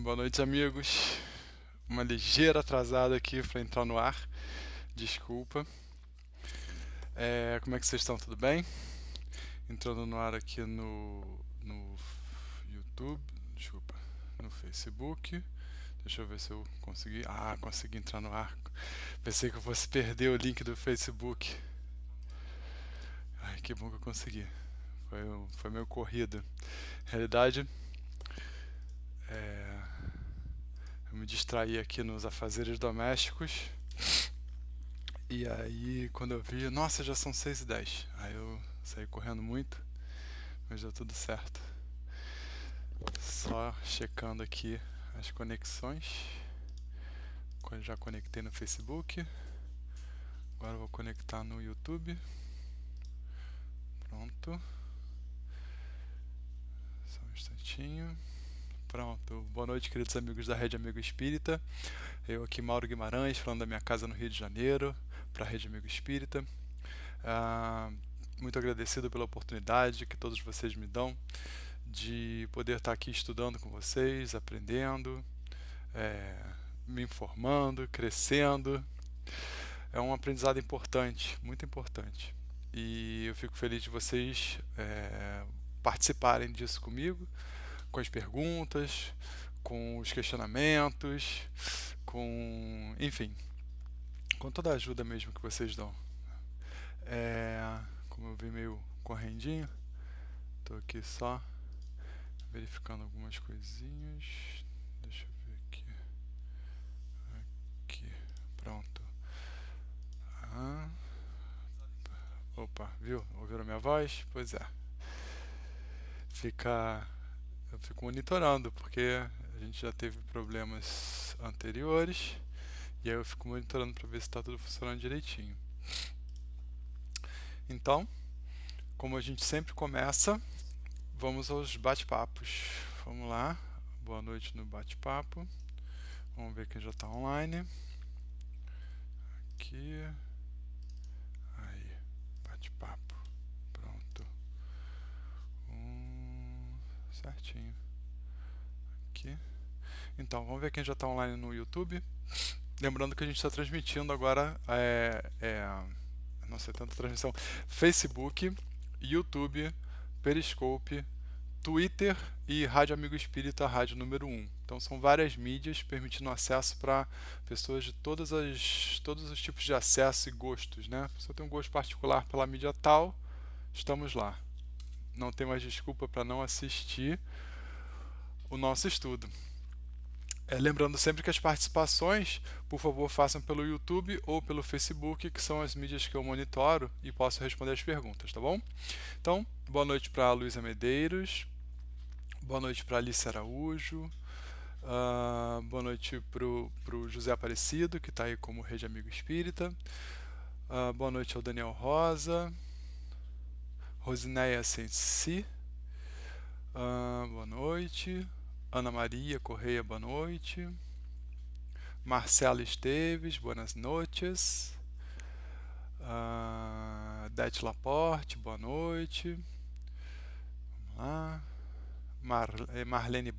Boa noite, amigos. Uma ligeira atrasada aqui para entrar no ar. Desculpa. Como é que vocês estão? Tudo bem? Entrando no ar aqui no YouTube. Desculpa. No Facebook. Deixa eu ver se eu consegui. Ah, consegui entrar no ar. Pensei que eu fosse perder o link do Facebook. Ai, que bom que eu consegui. Foi meio corrido. Realidade, é, eu me distraí aqui nos afazeres domésticos. E aí, quando eu vi, nossa, já são 6h10. Aí eu saí correndo muito, mas deu tudo certo. Só checando aqui as conexões. Já conectei no Facebook. Agora eu vou conectar no YouTube. Pronto. Só um instantinho. Pronto. Boa noite, queridos amigos da Rede Amigo Espírita. Eu aqui, Mauro Guimarães, falando da minha casa no Rio de Janeiro, para a Rede Amigo Espírita. Muito agradecido pela oportunidade que todos vocês me dão de poder estar aqui estudando com vocês, aprendendo, me informando, crescendo. É um aprendizado importante, muito importante. E eu fico feliz de vocês participarem disso comigo, com as perguntas, com os questionamentos, enfim, com toda a ajuda mesmo que vocês dão. Como eu vi meio correndinho, estou aqui só verificando algumas coisinhas. Deixa eu ver aqui. Aqui, pronto. Opa, viu? Ouviram minha voz? Pois é. Eu fico monitorando, porque a gente já teve problemas anteriores. E aí eu fico monitorando para ver se está tudo funcionando direitinho. Então, como a gente sempre começa, vamos aos bate-papos. Vamos lá. Boa noite no bate-papo. Vamos ver quem já está online. Aqui. Aí. Bate-papo. Pronto. Certinho. Aqui. Então, vamos ver quem já está online no YouTube. Lembrando que a gente está transmitindo agora não sei, tanta transmissão. Facebook, YouTube, Periscope, Twitter e Rádio Amigo Espírita, rádio número 1. Então são várias mídias permitindo acesso para pessoas de todos os tipos de acesso e gostos, né? Se eu tenho um gosto particular pela mídia tal, estamos lá. Não tem mais desculpa para não assistir o nosso estudo. Lembrando sempre que as participações, por favor, façam pelo YouTube ou pelo Facebook, que são as mídias que eu monitoro e posso responder as perguntas, tá bom? Então, boa noite para a Luísa Medeiros, boa noite para a Alice Araújo, boa noite para o José Aparecido, que está aí como Rede Amigo Espírita, boa noite ao Daniel Rosa, Rosineia Sensi, boa noite. Ana Maria Correia, boa noite. Marcela Esteves, boas noites. Dete Laporte, boa noite. Vamos lá. Marlene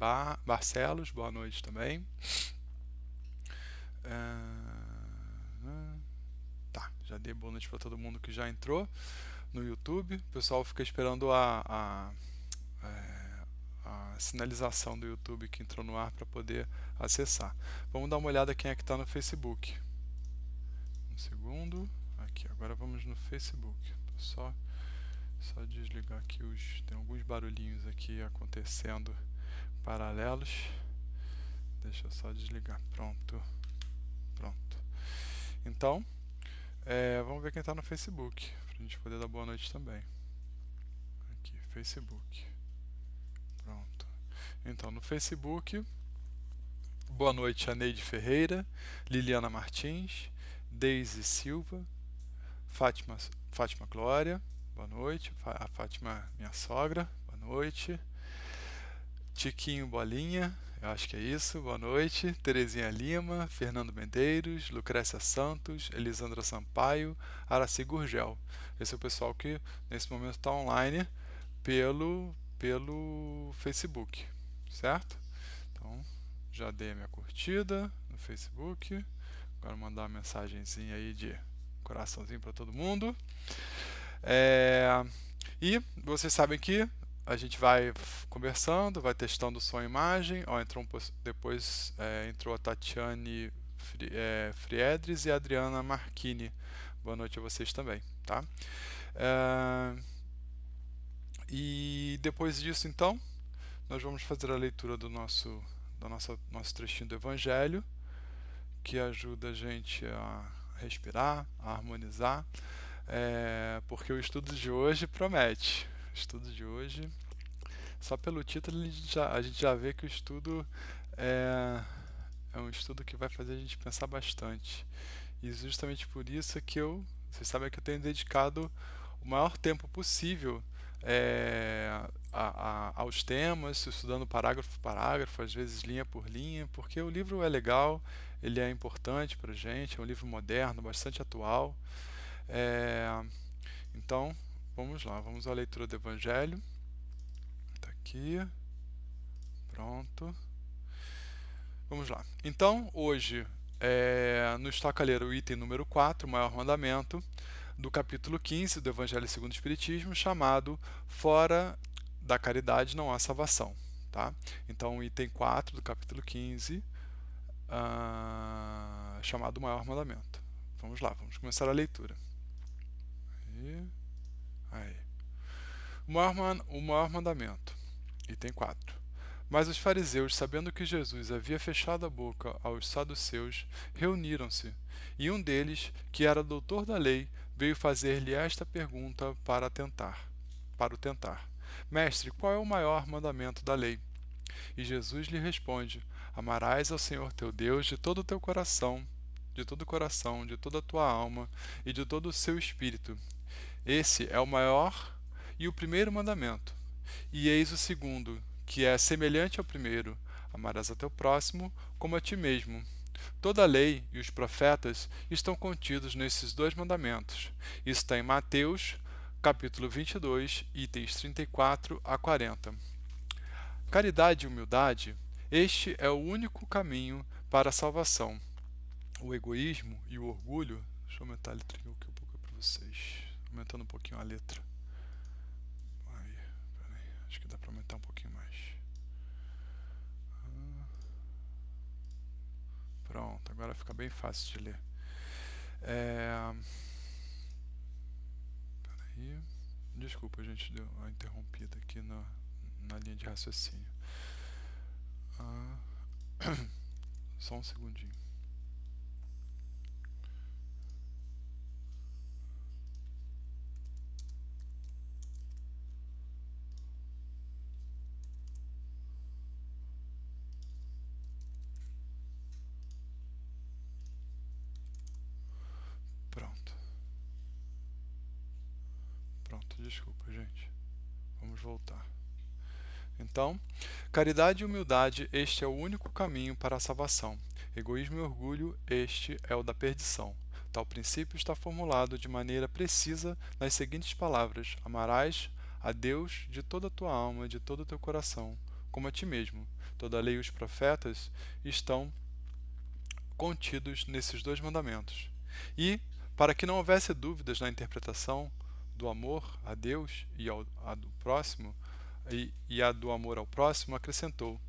Barcelos, boa noite também. Tá, já dei boa noite para todo mundo que já entrou no YouTube. O pessoal fica esperando a sinalização do YouTube que entrou no ar para poder acessar. Vamos dar uma olhada quem é que está no Facebook. Um segundo. Aqui, agora vamos no Facebook. Só desligar aqui tem alguns barulhinhos aqui acontecendo paralelos. Deixa eu só desligar. Pronto. Então, vamos ver quem está no Facebook, para a gente poder dar boa noite também. Aqui, Facebook. Pronto. Então, no Facebook, boa noite a Neide Ferreira, Liliana Martins, Deise Silva, Fátima Glória, boa noite, a Fátima, minha sogra, boa noite, Tiquinho Bolinha, eu acho que é isso, boa noite, Terezinha Lima, Fernando Medeiros, Lucrécia Santos, Elisandra Sampaio, Araci Gurgel. Esse é o pessoal que nesse momento está online pelo Facebook, certo? Então, já dei a minha curtida no Facebook. Agora mandar uma mensagenzinha aí de coraçãozinho para todo mundo. E vocês sabem que a gente vai conversando, vai testando som e imagem. Ó, depois entrou a Tatiane Friedres e a Adriana Marchini. Boa noite a vocês também, tá? E depois disso, então, nós vamos fazer a leitura do nosso trechinho do Evangelho, que ajuda a gente a respirar, a harmonizar, porque o estudo de hoje promete. O estudo de hoje, só pelo título a gente já vê que o estudo é um estudo que vai fazer a gente pensar bastante. E justamente por isso que vocês sabem que eu tenho dedicado o maior tempo possível aos temas, estudando parágrafo por parágrafo, às vezes linha por linha, porque o livro é legal, ele é importante para a gente, é um livro moderno, bastante atual. Então, vamos lá, vamos à leitura do Evangelho. Está aqui, pronto. Vamos lá. Então, hoje, nos toca ler o item número 4, o maior mandamento, do capítulo 15 do Evangelho segundo o Espiritismo, chamado Fora da Caridade não há salvação. Tá? Então, o item 4 do capítulo 15, chamado Maior Mandamento. Vamos lá, vamos começar a leitura. Aí. O maior mandamento, item 4. Mas os fariseus, sabendo que Jesus havia fechado a boca aos saduceus, reuniram-se, e um deles, que era doutor da lei, veio fazer-lhe esta pergunta para o tentar. Mestre, qual é o maior mandamento da lei? E Jesus lhe responde: Amarás ao Senhor teu Deus de todo o teu coração, de todo o coração, de toda a tua alma e de todo o seu espírito. Esse é o maior e o primeiro mandamento. E eis o segundo, que é semelhante ao primeiro: amarás a teu próximo como a ti mesmo. Toda a lei e os profetas estão contidos nesses dois mandamentos. Isso está em Mateus, capítulo 22, itens 34 a 40. Caridade e humildade, este é o único caminho para a salvação. O egoísmo e o orgulho... Deixa eu aumentar a letra aqui um pouco para vocês. Aumentando um pouquinho a letra. Aí, peraí, acho que dá para aumentar um pouquinho mais. Pronto, agora fica bem fácil de ler. Peraí. Desculpa, gente, deu uma interrompida aqui na linha de raciocínio. Só um segundinho. Pronto, desculpa, gente. Vamos voltar. Então, caridade e humildade, este é o único caminho para a salvação. Egoísmo e orgulho, este é o da perdição. Tal princípio está formulado de maneira precisa nas seguintes palavras: amarás a Deus de toda a tua alma, de todo o teu coração, como a ti mesmo. Toda a lei e os profetas estão contidos nesses dois mandamentos. E, para que não houvesse dúvidas na interpretação do amor a Deus e a do próximo, e a do amor ao próximo, acrescentou: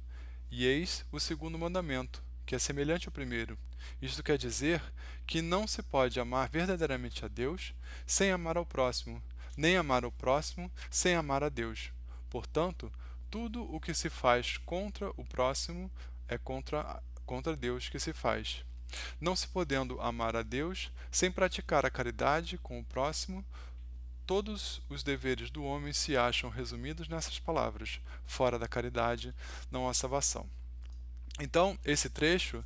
e eis o segundo mandamento, que é semelhante ao primeiro. Isto quer dizer que não se pode amar verdadeiramente a Deus sem amar ao próximo, nem amar ao próximo sem amar a Deus. Portanto, tudo o que se faz contra o próximo é contra Deus que se faz. Não se podendo amar a Deus sem praticar a caridade com o próximo, todos os deveres do homem se acham resumidos nessas palavras: fora da caridade não há salvação. Então, esse trecho,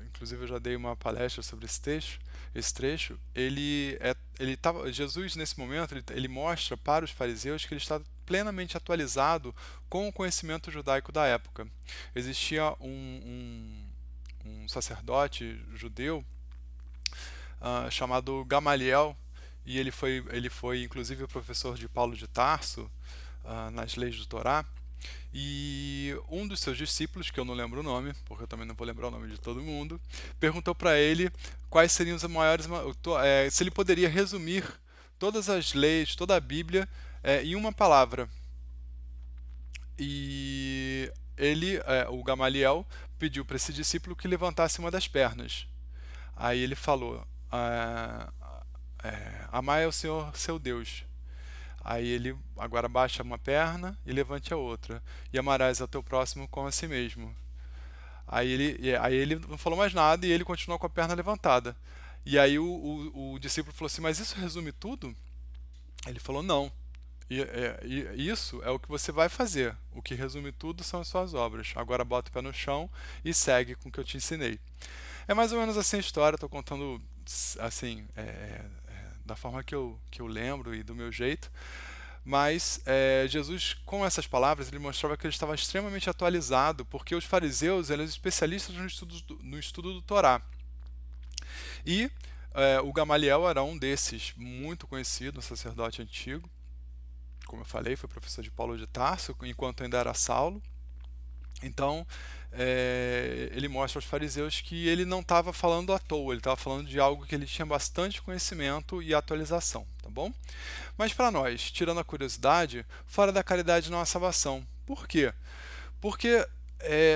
inclusive eu já dei uma palestra sobre esse trecho, Jesus nesse momento, ele mostra para os fariseus que ele está plenamente atualizado com o conhecimento judaico da época. Existia um sacerdote judeu chamado Gamaliel, e ele foi inclusive o professor de Paulo de Tarso nas leis do Torá, E um dos seus discípulos, que eu não lembro o nome, porque eu também não vou lembrar o nome de todo mundo, perguntou para ele quais seriam os maiores, se ele poderia resumir todas as leis, toda a Bíblia, em uma palavra. E ele, o Gamaliel, pediu para esse discípulo que levantasse uma das pernas. Aí ele falou: amai ao Senhor seu Deus. Aí ele agora baixa uma perna e levante a outra. E amarás ao teu próximo como a si mesmo. Aí ele não falou mais nada e ele continuou com a perna levantada. E aí o discípulo falou assim: mas isso resume tudo? Ele falou: não. E isso é o que você vai fazer. O que resume tudo são as suas obras. Agora bota o pé no chão e segue com o que eu te ensinei. É mais ou menos assim a história. Estou contando assim, da forma que eu lembro e do meu jeito. Mas Jesus, com essas palavras, ele mostrava que ele estava extremamente atualizado, porque os fariseus eram especialistas no estudo do Torá. E o Gamaliel era um desses, muito conhecido, um sacerdote antigo. Como eu falei, foi professor de Paulo de Tarso, enquanto ainda era Saulo. Então, ele mostra aos fariseus que ele não estava falando à toa, ele estava falando de algo que ele tinha bastante conhecimento e atualização, tá bom? Mas para nós, tirando a curiosidade, fora da caridade não há salvação. Por quê? Porque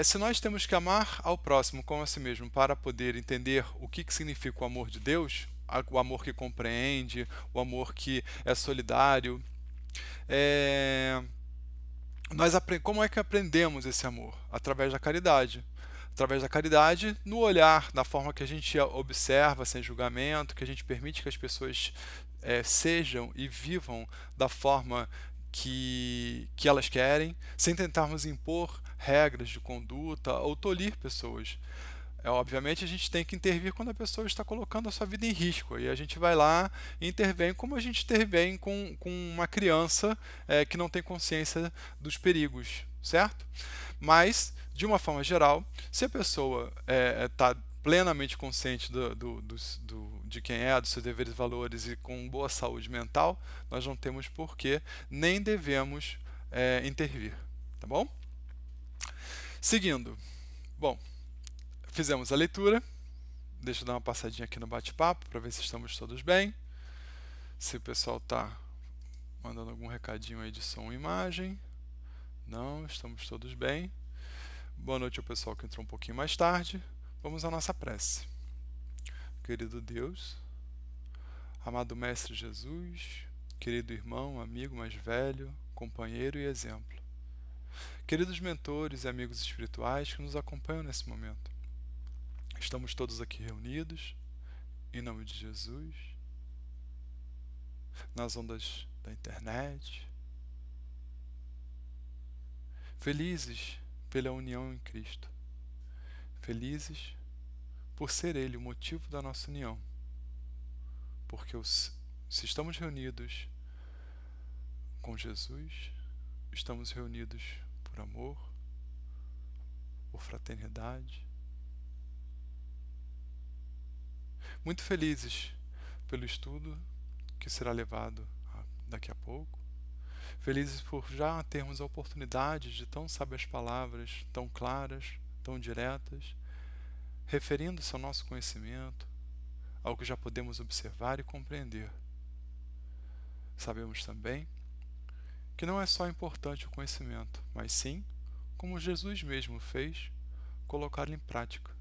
se nós temos que amar ao próximo como a si mesmo para poder entender o que significa o amor de Deus, o amor que compreende, o amor que é solidário, é, como é que aprendemos esse amor? Através da caridade. Através da caridade, no olhar, na forma que a gente observa sem julgamento, que a gente permite que as pessoas sejam e vivam da forma que elas querem, sem tentarmos impor regras de conduta ou tolir pessoas. Obviamente a gente tem que intervir quando a pessoa está colocando a sua vida em risco. E a gente vai lá e intervém como a gente intervém com uma criança que não tem consciência dos perigos, certo? Mas, de uma forma geral, se a pessoa está plenamente consciente de quem é, dos seus deveres e valores e com boa saúde mental, nós não temos porquê, nem devemos intervir. Tá bom? Seguindo. Bom, fizemos a leitura. Deixa eu dar uma passadinha aqui no bate-papo para ver se estamos todos bem. Se o pessoal está mandando algum recadinho aí de som e imagem. Não, estamos todos bem. Boa noite ao pessoal que entrou um pouquinho mais tarde. Vamos à nossa prece. Querido Deus, amado Mestre Jesus, querido irmão, amigo mais velho, companheiro e exemplo. Queridos mentores e amigos espirituais que nos acompanham nesse momento. Estamos todos aqui reunidos, em nome de Jesus, nas ondas da internet, felizes pela união em Cristo, felizes por ser Ele o motivo da nossa união, porque se estamos reunidos com Jesus, estamos reunidos por amor, por fraternidade, muito felizes pelo estudo que será levado daqui a pouco, felizes por já termos a oportunidade de tão sábias palavras, tão claras, tão diretas, referindo-se ao nosso conhecimento, ao que já podemos observar e compreender. Sabemos também que não é só importante o conhecimento, mas sim, como Jesus mesmo fez, colocá-lo em prática,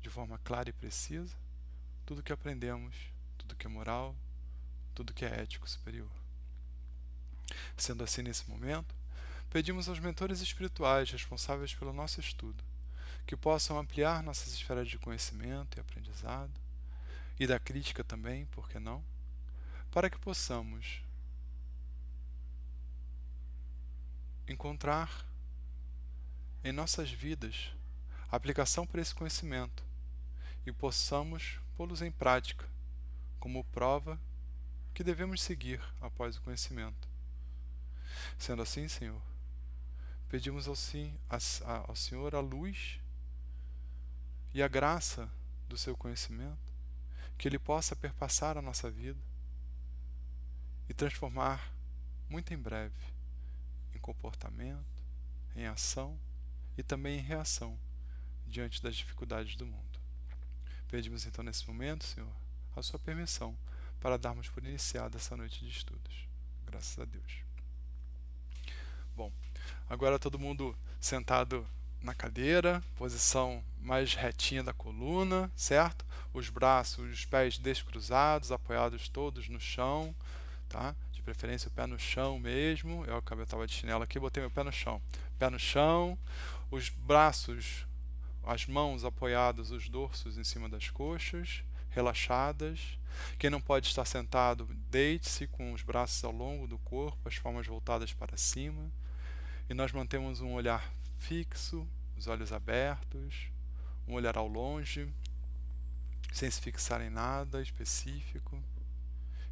de forma clara e precisa, tudo que aprendemos, tudo que é moral, tudo que é ético superior. Sendo assim, nesse momento, pedimos aos mentores espirituais responsáveis pelo nosso estudo que possam ampliar nossas esferas de conhecimento e aprendizado, e da crítica também, por que não? Para que possamos encontrar em nossas vidas a aplicação para esse conhecimento e possamos pô-los em prática como prova que devemos seguir após o conhecimento. Sendo assim, Senhor, pedimos ao Senhor a luz e a graça do seu conhecimento, que ele possa perpassar a nossa vida e transformar muito em breve em comportamento, em ação e também em reação diante das dificuldades do mundo. Pedimos então nesse momento, Senhor, a sua permissão para darmos por iniciada essa noite de estudos. Graças a Deus. Bom, agora todo mundo sentado na cadeira, posição mais retinha da coluna, certo? Os braços, os pés descruzados, apoiados todos no chão, tá? De preferência o pé no chão mesmo. Eu estava de chinelo aqui, botei meu pé no chão. Pé no chão, os braços, as mãos apoiadas, os dorsos em cima das coxas, relaxadas. Quem não pode estar sentado, deite-se com os braços ao longo do corpo, as palmas voltadas para cima. E nós mantemos um olhar fixo, os olhos abertos, um olhar ao longe, sem se fixar em nada específico.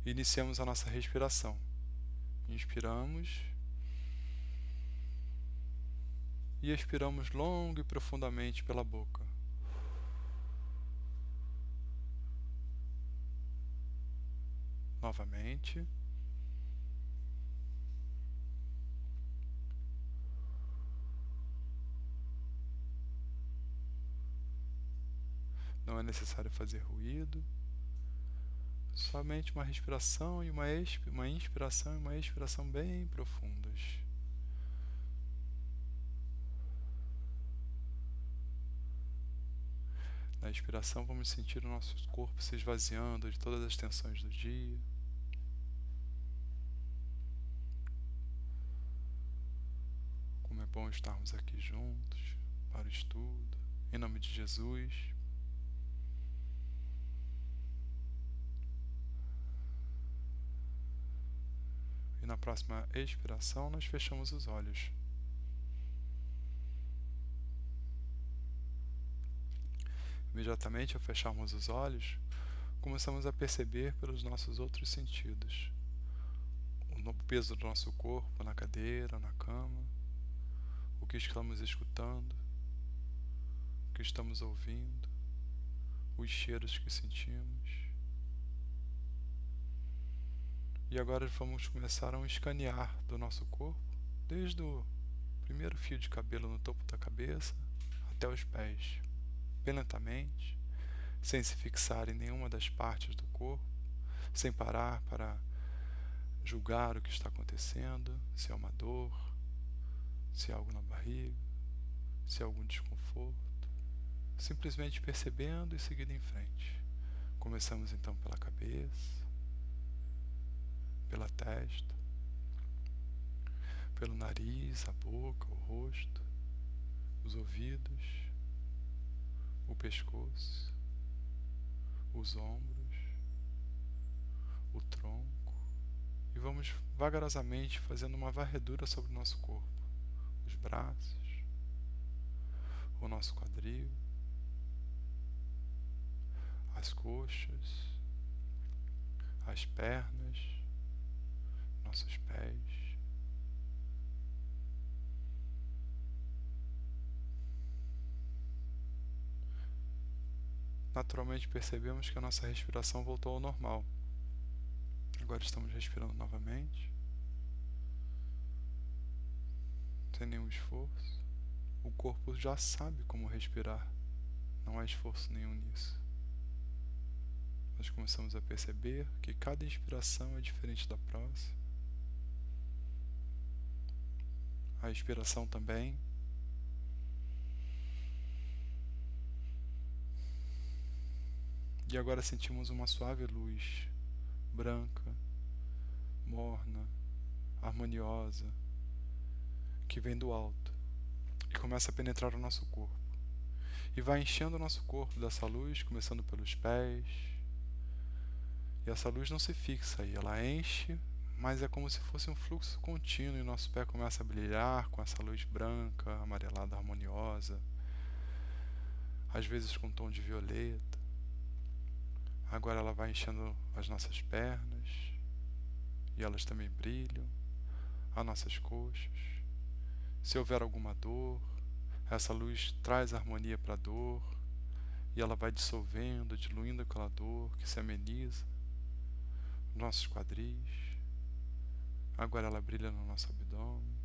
E iniciamos a nossa respiração. Inspiramos e expiramos longo e profundamente pela boca. Novamente. Não é necessário fazer ruído. Somente uma respiração e uma inspiração e uma expiração bem profundas. Na expiração, vamos sentir o nosso corpo se esvaziando de todas as tensões do dia. Como é bom estarmos aqui juntos para o estudo. Em nome de Jesus. E na próxima expiração, nós fechamos os olhos. Imediatamente ao fecharmos os olhos, começamos a perceber pelos nossos outros sentidos o peso do nosso corpo na cadeira, na cama, o que estamos escutando, o que estamos ouvindo, os cheiros que sentimos. E agora vamos começar um escanear do nosso corpo, desde o primeiro fio de cabelo no topo da cabeça até os pés, bem lentamente, sem se fixar em nenhuma das partes do corpo, sem parar para julgar o que está acontecendo, se é uma dor, se é algo na barriga, se é algum desconforto, simplesmente percebendo e seguindo em frente. Começamos então pela cabeça, pela testa, pelo nariz, a boca, o rosto, os ouvidos, o pescoço, os ombros, o tronco, e vamos vagarosamente fazendo uma varredura sobre o nosso corpo, os braços, o nosso quadril, as coxas, as pernas, nossos pés. Naturalmente percebemos que a nossa respiração voltou ao normal. Agora estamos respirando novamente, sem nenhum esforço. O corpo já sabe como respirar, não há esforço nenhum nisso. Nós começamos a perceber que cada inspiração é diferente da próxima. A expiração também. E agora sentimos uma suave luz, branca, morna, harmoniosa, que vem do alto e começa a penetrar o nosso corpo. E vai enchendo o nosso corpo dessa luz, começando pelos pés. E essa luz não se fixa aí, ela enche, mas é como se fosse um fluxo contínuo e nosso pé começa a brilhar com essa luz branca, amarelada, harmoniosa, às vezes com um tom de violeta. Agora ela vai enchendo as nossas pernas e elas também brilham, as nossas coxas. Se houver alguma dor, essa luz traz harmonia para a dor e ela vai dissolvendo, diluindo aquela dor que se ameniza. Nossos quadris. Agora ela brilha no nosso abdômen,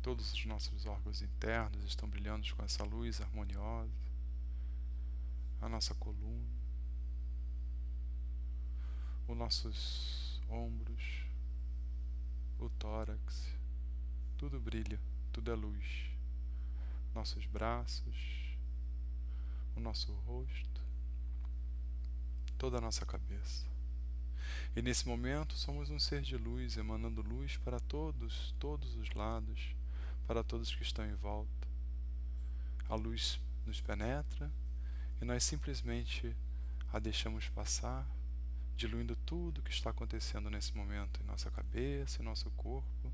Todos os nossos órgãos internos estão brilhando com essa luz harmoniosa. A nossa coluna, os nossos ombros, o tórax, tudo brilha, tudo é luz. Nossos braços, o nosso rosto, toda a nossa cabeça. E nesse momento somos um ser de luz, emanando luz para todos os lados, para todos que estão em volta. A luz nos penetra e nós simplesmente a deixamos passar, diluindo tudo o que está acontecendo nesse momento em nossa cabeça, em nosso corpo.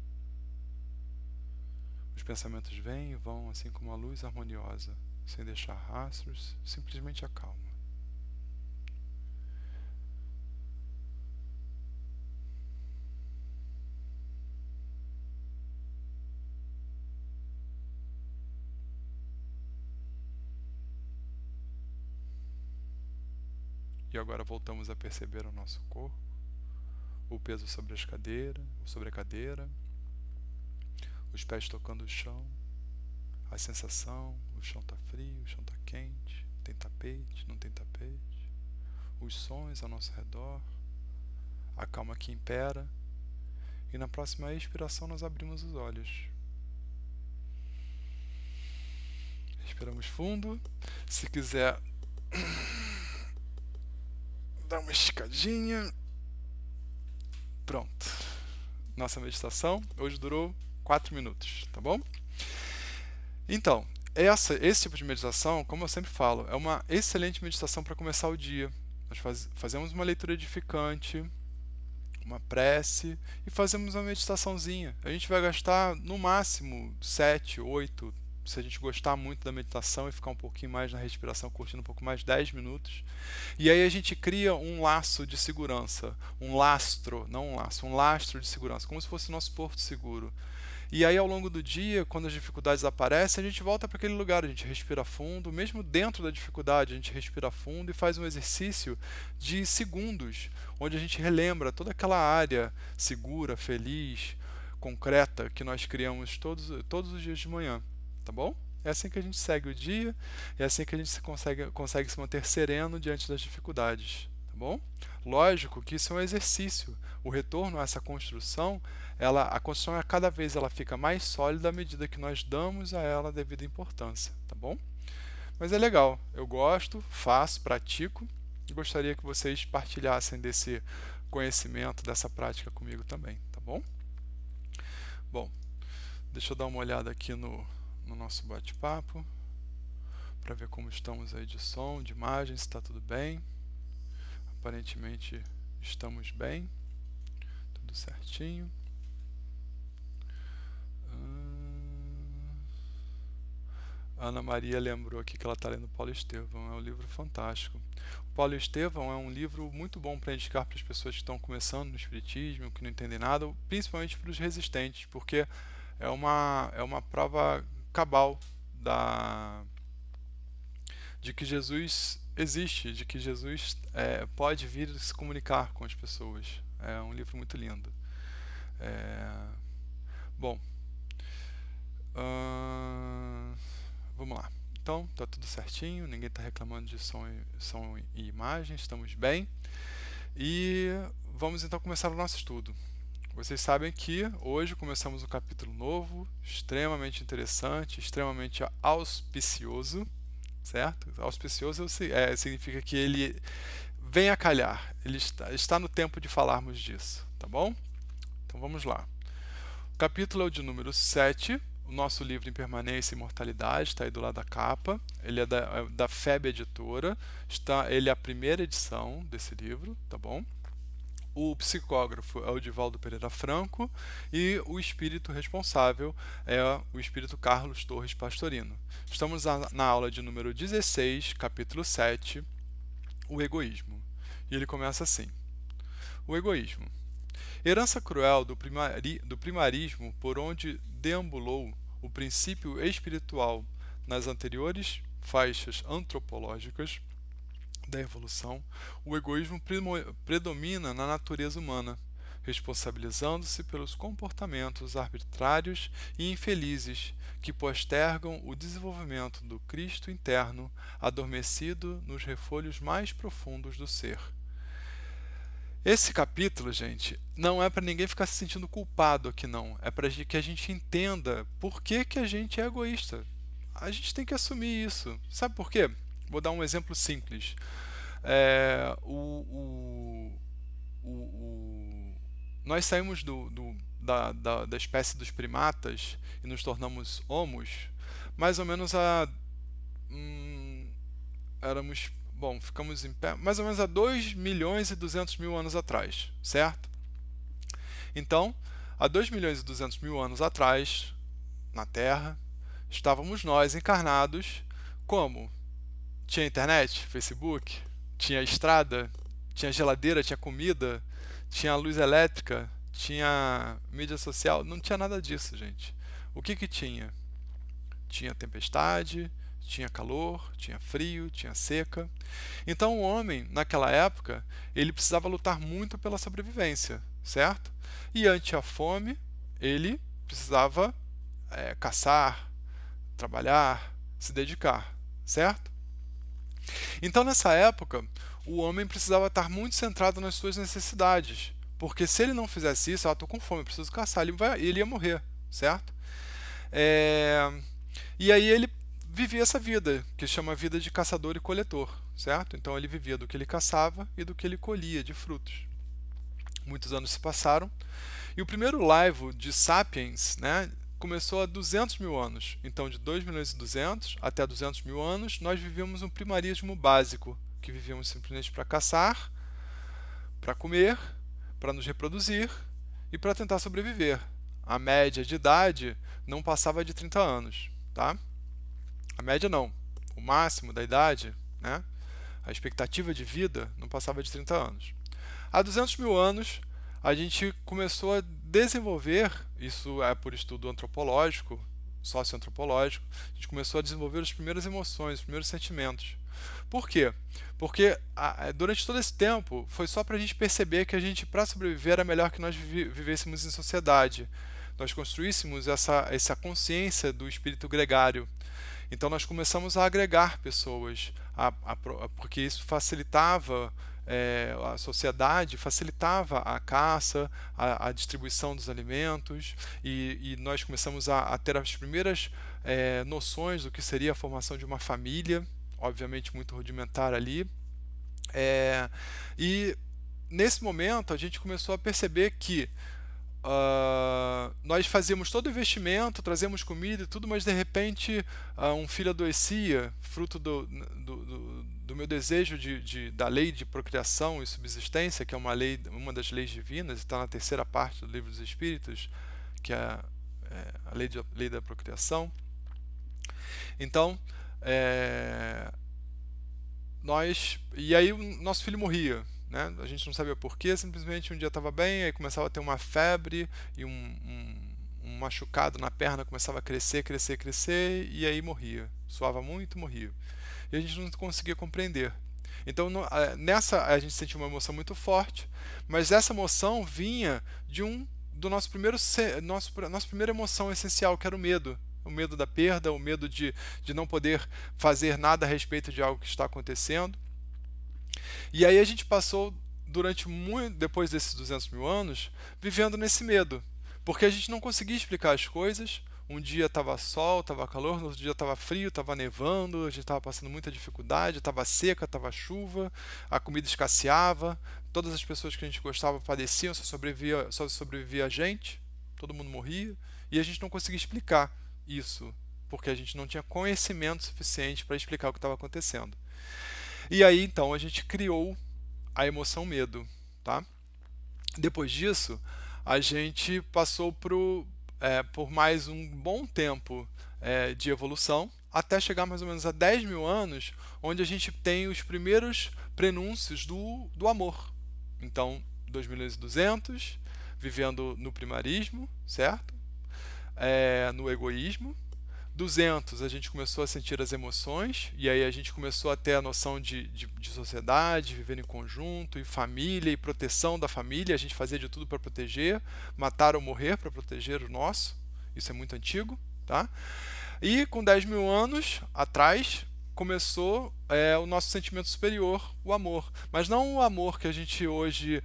Os pensamentos vêm e vão, assim como a luz harmoniosa, sem deixar rastros, simplesmente acalma. E agora voltamos a perceber o nosso corpo, o peso sobre a cadeira, os pés tocando o chão, a sensação, o chão está frio, o chão está quente, tem tapete, não tem tapete, os sons ao nosso redor, a calma que impera, e na próxima expiração nós abrimos os olhos. Respiramos fundo, se quiser dar uma esticadinha. Pronto. Nossa meditação hoje durou 4 minutos, tá bom? Então, esse tipo de meditação, como eu sempre falo, é uma excelente meditação para começar o dia. Nós fazemos uma leitura edificante, uma prece e fazemos uma meditaçãozinha. A gente vai gastar no máximo 7, 8, se a gente gostar muito da meditação e ficar um pouquinho mais na respiração, curtindo um pouco mais, 10 minutos. E aí a gente cria um laço de segurança, um lastro, não um laço, um lastro de segurança, como se fosse o nosso porto seguro. E aí ao longo do dia, quando as dificuldades aparecem, a gente volta para aquele lugar, a gente respira fundo, mesmo dentro da dificuldade, a gente respira fundo e faz um exercício de segundos, onde a gente relembra toda aquela área segura, feliz, concreta que nós criamos todos os dias de manhã. Tá bom? É assim que a gente segue o dia, é assim que a gente consegue se manter sereno diante das dificuldades. Tá bom? Lógico que isso é um exercício. O retorno a essa construção, a construção cada vez ela fica mais sólida à medida que nós damos a ela a devida importância. Tá bom? Mas é legal. Eu gosto, faço, pratico e gostaria que vocês partilhassem desse conhecimento, dessa prática comigo também. Tá bom? Bom, deixa eu dar uma olhada aqui no nosso bate-papo para ver como estamos aí de som, de imagem, se está tudo bem. Aparentemente estamos bem, tudo certinho. Ana Maria lembrou aqui que ela está lendo Paulo Estevão, é um livro fantástico. O Paulo Estevão é um livro muito bom para indicar para as pessoas que estão começando no espiritismo, que não entendem nada, principalmente para os resistentes, porque é uma prova cabal de que Jesus existe, de que Jesus pode vir se comunicar com as pessoas. É um livro muito lindo. Bom, vamos lá. Então, tá tudo certinho, ninguém está reclamando de som e imagem, estamos bem. E vamos então começar o nosso estudo. Vocês sabem que hoje começamos um capítulo novo, extremamente interessante, extremamente auspicioso, certo? Auspicioso significa que ele vem a calhar, ele está no tempo de falarmos disso, tá bom? Então vamos lá. O capítulo é o de número 7, o nosso livro Impermanência e Imortalidade, está aí do lado da capa, ele é da FEB Editora, ele é a primeira edição desse livro, tá bom? O psicógrafo é o Divaldo Pereira Franco e o espírito responsável é o espírito Carlos Torres Pastorino. Estamos na aula de número 16, capítulo 7, o egoísmo. E ele começa assim: o egoísmo. Herança cruel do primarismo por onde deambulou o princípio espiritual nas anteriores faixas antropológicas da evolução, o egoísmo predomina na natureza humana, responsabilizando-se pelos comportamentos arbitrários e infelizes que postergam o desenvolvimento do Cristo interno adormecido nos refolhos mais profundos do ser. Esse capítulo, gente, não é para ninguém ficar se sentindo culpado aqui, não. É para que a gente entenda por que a gente é egoísta. A gente tem que assumir isso. Sabe por quê? Vou dar um exemplo simples. É, nós saímos da espécie dos primatas e nos tornamos homos mais ou menos ficamos em pé mais ou menos há 2 milhões e 200 mil anos atrás, certo? Então, há 2 milhões e 200 mil anos atrás, na Terra, estávamos nós encarnados como? Tinha internet, Facebook, tinha estrada, tinha geladeira, tinha comida, tinha luz elétrica, tinha mídia social, não tinha nada disso, gente. O que tinha? Tinha tempestade, tinha calor, tinha frio, tinha seca. Então o homem, naquela época, ele precisava lutar muito pela sobrevivência, certo? E ante a fome, ele precisava caçar, trabalhar, se dedicar, certo? Então nessa época, o homem precisava estar muito centrado nas suas necessidades, porque se ele não fizesse isso, estou com fome, preciso caçar, ele ia morrer, certo? E aí ele vivia essa vida, que chama vida de caçador e coletor, certo? Então ele vivia do que ele caçava e do que ele colhia de frutos. Muitos anos se passaram, e o primeiro laivo de Sapiens, né, começou há 200 mil anos. Então, de 2 milhões e 200 até 200 mil anos, nós vivíamos um primarismo básico, que vivíamos simplesmente para caçar, para comer, para nos reproduzir e para tentar sobreviver. A média de idade não passava de 30 anos, tá? A média não, o máximo da idade, né? A expectativa de vida não passava de 30 anos. Há 200 mil anos, a gente começou a desenvolver, isso é por estudo antropológico, socioantropológico, a gente começou a desenvolver as primeiras emoções, os primeiros sentimentos. Por quê? Porque durante todo esse tempo foi só para a gente perceber que a gente, para sobreviver, era melhor que nós vivêssemos em sociedade. Nós construíssemos essa consciência do espírito gregário. Então nós começamos a agregar pessoas, porque isso facilitava a sociedade, facilitava a caça, a distribuição dos alimentos, e nós começamos a ter as primeiras noções do que seria a formação de uma família, obviamente muito rudimentar ali. E nesse momento a gente começou a perceber que nós fazíamos todo o investimento, trazíamos comida e tudo, mas de repente um filho adoecia, fruto do meu desejo da lei de procriação e subsistência, que é uma das leis divinas, está na terceira parte do Livro dos Espíritos, que é a lei da procriação. Então, e aí o nosso filho morria. Né? A gente não sabia porquê, simplesmente um dia estava bem, aí começava a ter uma febre e um machucado na perna começava a crescer, e aí morria. Suava muito, morria. E a gente não conseguia compreender. Então, nessa a gente sentia uma emoção muito forte, mas essa emoção vinha do nossa primeira emoção essencial, que era o medo. O medo da perda, o medo de não poder fazer nada a respeito de algo que está acontecendo. E aí a gente passou depois desses 200 mil anos, vivendo nesse medo, porque a gente não conseguia explicar as coisas. Um dia estava sol, estava calor, no outro dia estava frio, estava nevando, a gente estava passando muita dificuldade, estava seca, estava chuva, a comida escasseava, todas as pessoas que a gente gostava padeciam, só sobrevivia a gente, todo mundo morria, e a gente não conseguia explicar isso, porque a gente não tinha conhecimento suficiente para explicar o que estava acontecendo. E aí, então, a gente criou a emoção medo, tá? Depois disso, a gente passou por mais um bom tempo de evolução, até chegar mais ou menos a 10 mil anos, onde a gente tem os primeiros prenúncios do amor. Então, 2.200, vivendo no primarismo, certo? No egoísmo, 200, a gente começou a sentir as emoções, e aí a gente começou a ter a noção de sociedade, viver em conjunto, e família, e proteção da família. A gente fazia de tudo para proteger, matar ou morrer para proteger o nosso. Isso é muito antigo, tá? E com 10 mil anos atrás, começou o nosso sentimento superior, o amor. Mas não o amor que a gente hoje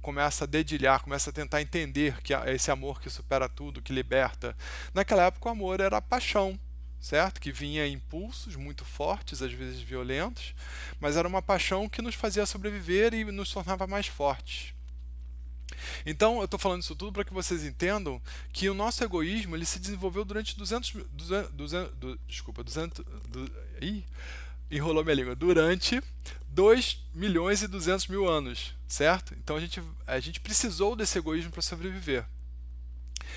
começa a dedilhar, começa a tentar entender que é esse amor que supera tudo, que liberta. Naquela época o amor era a paixão, certo? Que vinha em impulsos muito fortes, às vezes violentos, mas era uma paixão que nos fazia sobreviver e nos tornava mais fortes. Então, eu estou falando isso tudo para que vocês entendam que o nosso egoísmo ele se desenvolveu durante 2 milhões e 200 mil anos, certo? Então a gente precisou desse egoísmo para sobreviver.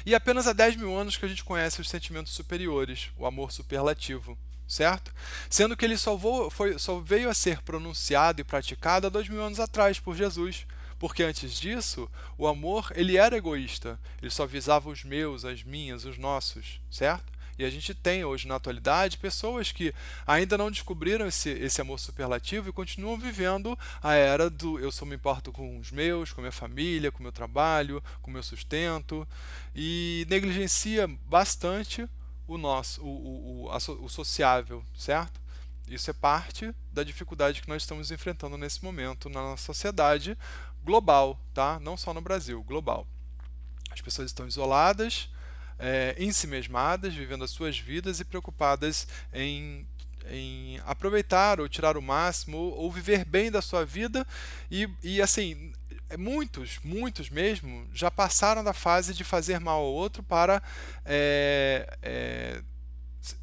E apenas há 10 mil anos que a gente conhece os sentimentos superiores, o amor superlativo, certo? Sendo que ele só veio a ser pronunciado e praticado há 2 mil anos atrás por Jesus. Porque antes disso, o amor ele era egoísta, ele só visava os meus, as minhas, os nossos, certo? E a gente tem hoje na atualidade pessoas que ainda não descobriram esse amor superlativo e continuam vivendo a era do eu só me importo com os meus, com a minha família, com o meu trabalho, com o meu sustento, e negligencia bastante o sociável, certo? Isso é parte da dificuldade que nós estamos enfrentando nesse momento na nossa sociedade global, tá? Não só no Brasil, global. As pessoas estão isoladas, ensimesmadas, vivendo as suas vidas e preocupadas em aproveitar ou tirar o máximo ou viver bem da sua vida e assim, muitos mesmo já passaram da fase de fazer mal ao outro para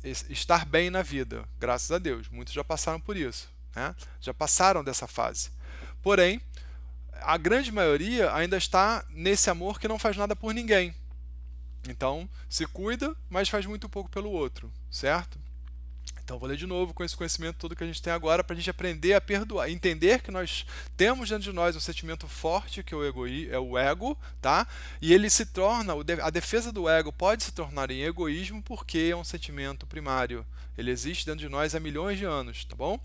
estar bem na vida, graças a Deus. Muitos já passaram por isso, né? Já passaram dessa fase. Porém, a grande maioria ainda está nesse amor que não faz nada por ninguém. Então, se cuida, mas faz muito pouco pelo outro, certo? Então, vou ler de novo com esse conhecimento todo que a gente tem agora para a gente aprender a perdoar, entender que nós temos dentro de nós um sentimento forte que é o ego, tá? E ele se torna, a defesa do ego pode se tornar em egoísmo porque é um sentimento primário. Ele existe dentro de nós há milhões de anos, tá bom?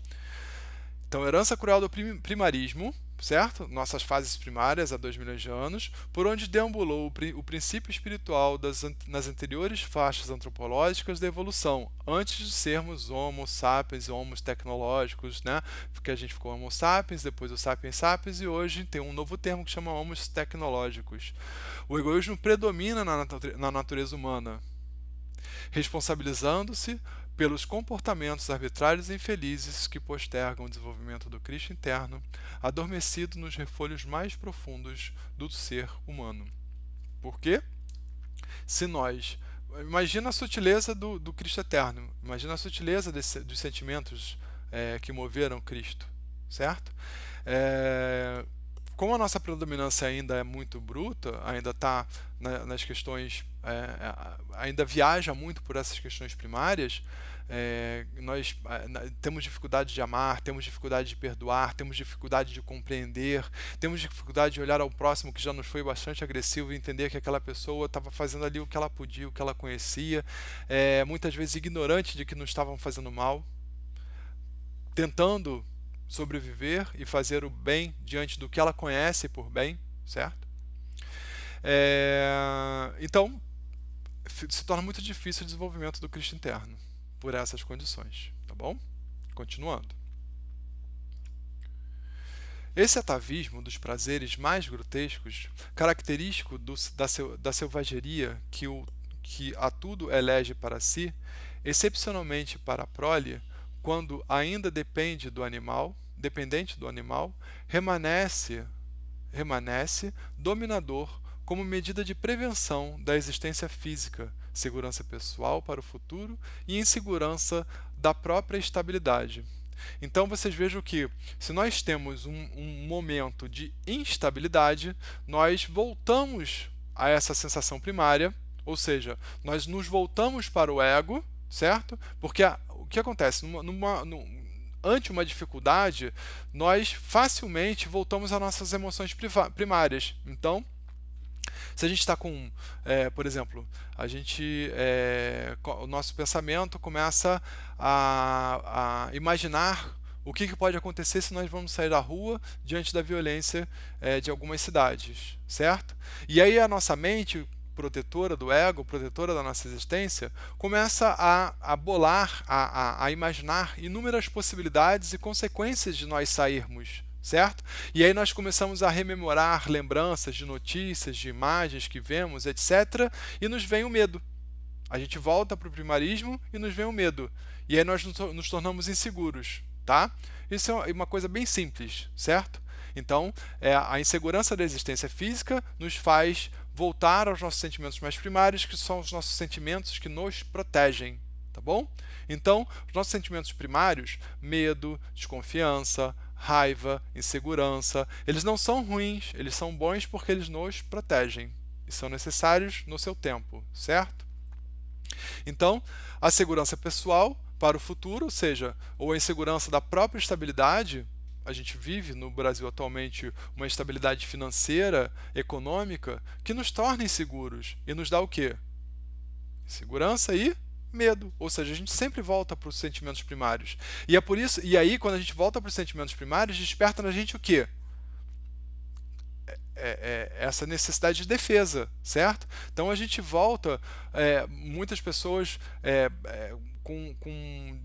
Então, herança cruel do primarismo, certo? Nossas fases primárias há 2 milhões de anos, por onde deambulou o princípio espiritual nas anteriores faixas antropológicas da evolução, antes de sermos Homo sapiens, Homos tecnológicos, né? Porque a gente ficou Homo sapiens, depois o Sapiens sapiens e hoje tem um novo termo que chama Homos tecnológicos. O egoísmo predomina na natureza humana, responsabilizando-se pelos comportamentos arbitrários e infelizes que postergam o desenvolvimento do Cristo interno, adormecido nos refolhos mais profundos do ser humano. Por quê? Se nós... Imagina a sutileza do Cristo eterno, imagina a sutileza dos sentimentos que moveram Cristo, certo? Como a nossa predominância ainda é muito bruta, ainda está nas questões, ainda viaja muito por essas questões primárias, nós temos dificuldade de amar, temos dificuldade de perdoar, temos dificuldade de compreender, temos dificuldade de olhar ao próximo que já nos foi bastante agressivo e entender que aquela pessoa estava fazendo ali o que ela podia, o que ela conhecia, muitas vezes ignorante de que nos estavam fazendo mal, tentando sobreviver e fazer o bem diante do que ela conhece por bem, certo? Então, se torna muito difícil o desenvolvimento do Cristo interno por essas condições, tá bom? Continuando. Esse atavismo dos prazeres mais grotescos, característico da selvageria que a tudo elege para si, excepcionalmente para a prole, quando ainda dependente do animal, permanece dominador como medida de prevenção da existência física, segurança pessoal para o futuro e insegurança da própria estabilidade. Então vocês vejam que se nós temos um momento de instabilidade, nós voltamos a essa sensação primária, ou seja, nós nos voltamos para o ego, certo? Porque o que acontece? Ante uma dificuldade, nós facilmente voltamos às nossas emoções primárias. Então, Se a gente está com, por exemplo, o nosso pensamento começa a imaginar o que pode acontecer se nós vamos sair da rua diante da violência de algumas cidades, certo? E aí a nossa mente protetora do ego, protetora da nossa existência, começa a bolar, a imaginar inúmeras possibilidades e consequências de nós sairmos, certo? E aí nós começamos a rememorar lembranças de notícias, de imagens que vemos, etc. E nos vem o medo. A gente volta para o primarismo e nos vem o medo. E aí nós nos tornamos inseguros, tá? Isso é uma coisa bem simples, certo? Então, a insegurança da existência física nos faz voltar aos nossos sentimentos mais primários, que são os nossos sentimentos que nos protegem, tá bom? Então, os nossos sentimentos primários, medo, desconfiança, raiva, insegurança, eles não são ruins, eles são bons porque eles nos protegem e são necessários no seu tempo, certo? Então, a segurança pessoal para o futuro, ou seja, ou a insegurança da própria estabilidade, a gente vive no Brasil atualmente uma estabilidade financeira, econômica, que nos torna inseguros e nos dá o quê? Segurança e medo, ou seja, a gente sempre volta para os sentimentos primários. E é por isso, e aí quando a gente volta para os sentimentos primários, desperta na gente o quê? Essa necessidade de defesa, certo? Então a gente volta, muitas pessoas com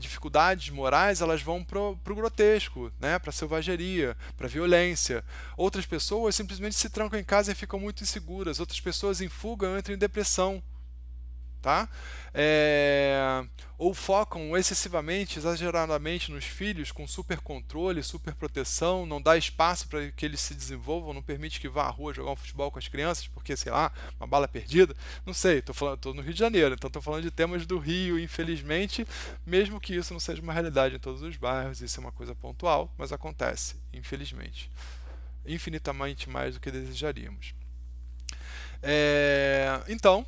dificuldades morais, elas vão para o grotesco, né? Para a selvageria, para a violência. Outras pessoas simplesmente se trancam em casa e ficam muito inseguras. Outras pessoas em fuga entram em depressão. Tá? Ou focam excessivamente, exageradamente nos filhos com super controle, super proteção, não dá espaço para que eles se desenvolvam, não permite que vá à rua jogar um futebol com as crianças, porque, sei lá, uma bala perdida, não sei, estou no Rio de Janeiro, então estou falando de temas do Rio, infelizmente, mesmo que isso não seja uma realidade em todos os bairros, isso é uma coisa pontual, mas acontece, infelizmente, infinitamente mais do que desejaríamos. Então,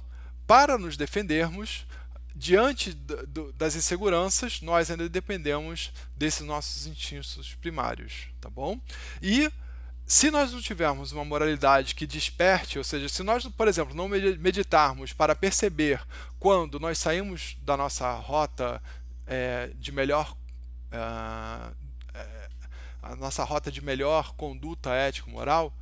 para nos defendermos, diante das inseguranças, nós ainda dependemos desses nossos instintos primários, tá bom? E se nós não tivermos uma moralidade que desperte, ou seja, se nós, por exemplo, não meditarmos para perceber quando nós saímos da nossa rota de melhor a nossa rota de melhor conduta ético-moral,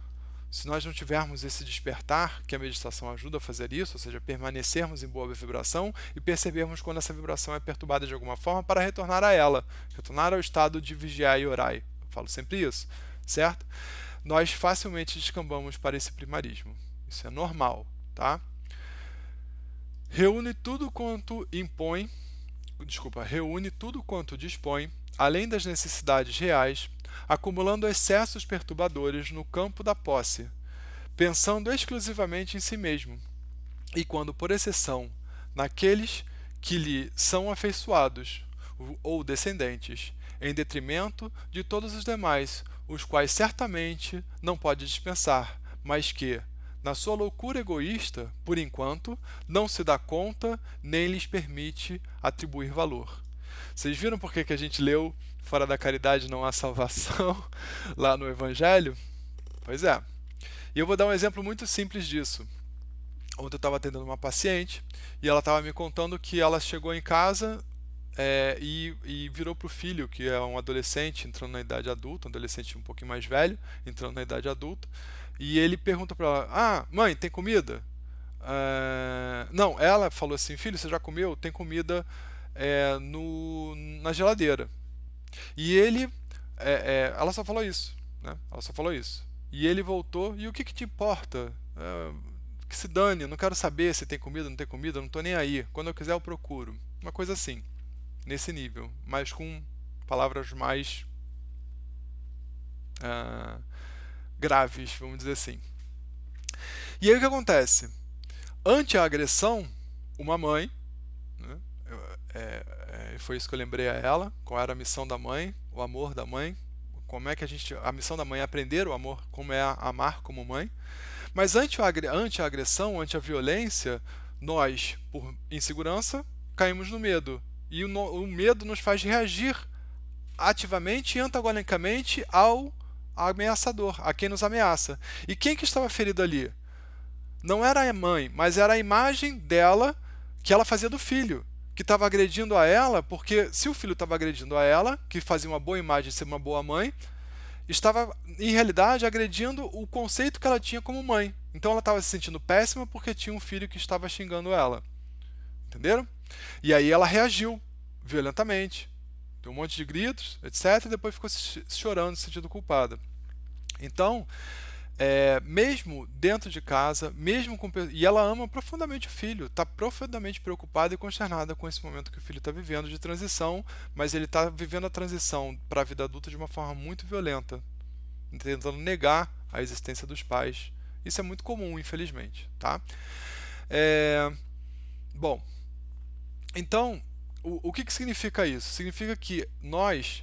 se nós não tivermos esse despertar, que a meditação ajuda a fazer isso, ou seja, permanecermos em boa vibração e percebermos quando essa vibração é perturbada de alguma forma para retornar a ela, retornar ao estado de vigiar e orar. Eu falo sempre isso, certo? Nós facilmente descambamos para esse primarismo. Isso é normal, tá? Reúne tudo quanto dispõe, além das necessidades reais, acumulando excessos perturbadores no campo da posse, pensando exclusivamente em si mesmo, e quando por exceção naqueles que lhe são afeiçoados ou descendentes, em detrimento de todos os demais, os quais certamente não pode dispensar, mas que, na sua loucura egoísta, por enquanto, não se dá conta nem lhes permite atribuir valor. Vocês viram por que a gente leu fora da caridade não há salvação lá no Evangelho? Pois é. E eu vou dar um exemplo muito simples disso. Ontem eu estava atendendo uma paciente e ela estava me contando que ela chegou em casa e virou para o filho, que é um adolescente entrando na idade adulta, um adolescente um pouquinho mais velho, entrando na idade adulta, e ele pergunta para ela: ah, mãe, tem comida? Não, ela falou assim: filho, você já comeu? Tem comida na geladeira. E ele, ela só falou isso, né? Ela só falou isso. E ele voltou: e o que te importa? Que se dane, eu não quero saber se tem comida ou não tem comida, eu não estou nem aí. Quando eu quiser eu procuro. Uma coisa assim, nesse nível, mas com palavras mais graves, vamos dizer assim. E aí o que acontece? Ante a agressão, uma mãe, né, foi isso que eu lembrei a ela, qual era a missão da mãe, o amor da mãe, como é que a missão da mãe é aprender o amor, como é amar como mãe. Mas ante a agressão, ante a violência, nós, por insegurança, caímos no medo. E o medo nos faz reagir ativamente e antagonicamente ao ameaçador, a quem nos ameaça. E quem que estava ferido ali? não era a mãe, mas era a imagem dela que ela fazia do filho, que estava agredindo a ela, porque se o filho estava agredindo a ela, que fazia uma boa imagem de ser uma boa mãe, estava, em realidade, agredindo o conceito que ela tinha como mãe. Então ela estava se sentindo péssima porque tinha um filho que estava xingando ela. Entenderam? E aí ela reagiu violentamente. Deu um monte de gritos, etc. E depois ficou chorando, se sentindo culpada. Então, mesmo dentro de casa, mesmo com, e ela ama profundamente o filho, está profundamente preocupada e consternada com esse momento que o filho está vivendo de transição, mas ele está vivendo a transição para a vida adulta de uma forma muito violenta, tentando negar a existência dos pais. Isso é muito comum, infelizmente, tá? Bom, então, o que significa isso? Significa que nós,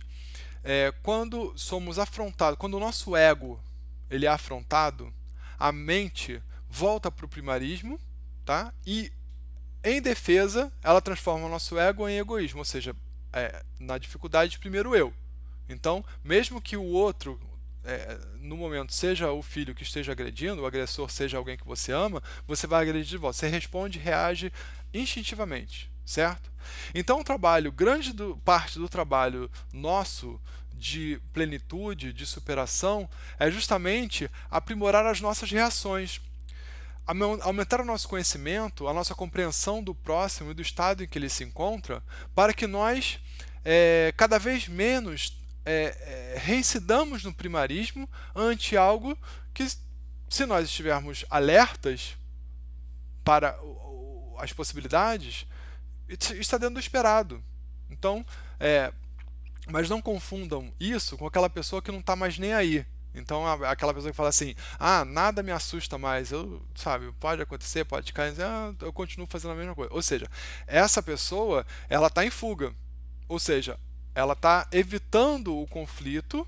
quando somos afrontados, quando o nosso ego ele é afrontado, a mente volta para o primarismo, tá? E, em defesa, ela transforma o nosso ego em egoísmo, ou seja, na dificuldade, primeiro eu. Então, mesmo que o outro, no momento, seja o filho que esteja agredindo, o agressor seja alguém que você ama, você vai agredir de volta. Você responde, reage instintivamente, certo? Então, o trabalho, parte do trabalho nosso de plenitude, de superação, é justamente aprimorar as nossas reações, aumentar o nosso conhecimento, a nossa compreensão do próximo e do estado em que ele se encontra, para que nós cada vez menos reincidamos no primarismo ante algo que, se nós estivermos alertas para as possibilidades, está dentro do esperado. Então, mas não confundam isso com aquela pessoa que não está mais nem aí. Então, aquela pessoa que fala assim, nada me assusta mais, sabe, pode acontecer, pode cair, eu continuo fazendo a mesma coisa. Ou seja, essa pessoa, ela está em fuga. Ou seja, ela está evitando o conflito,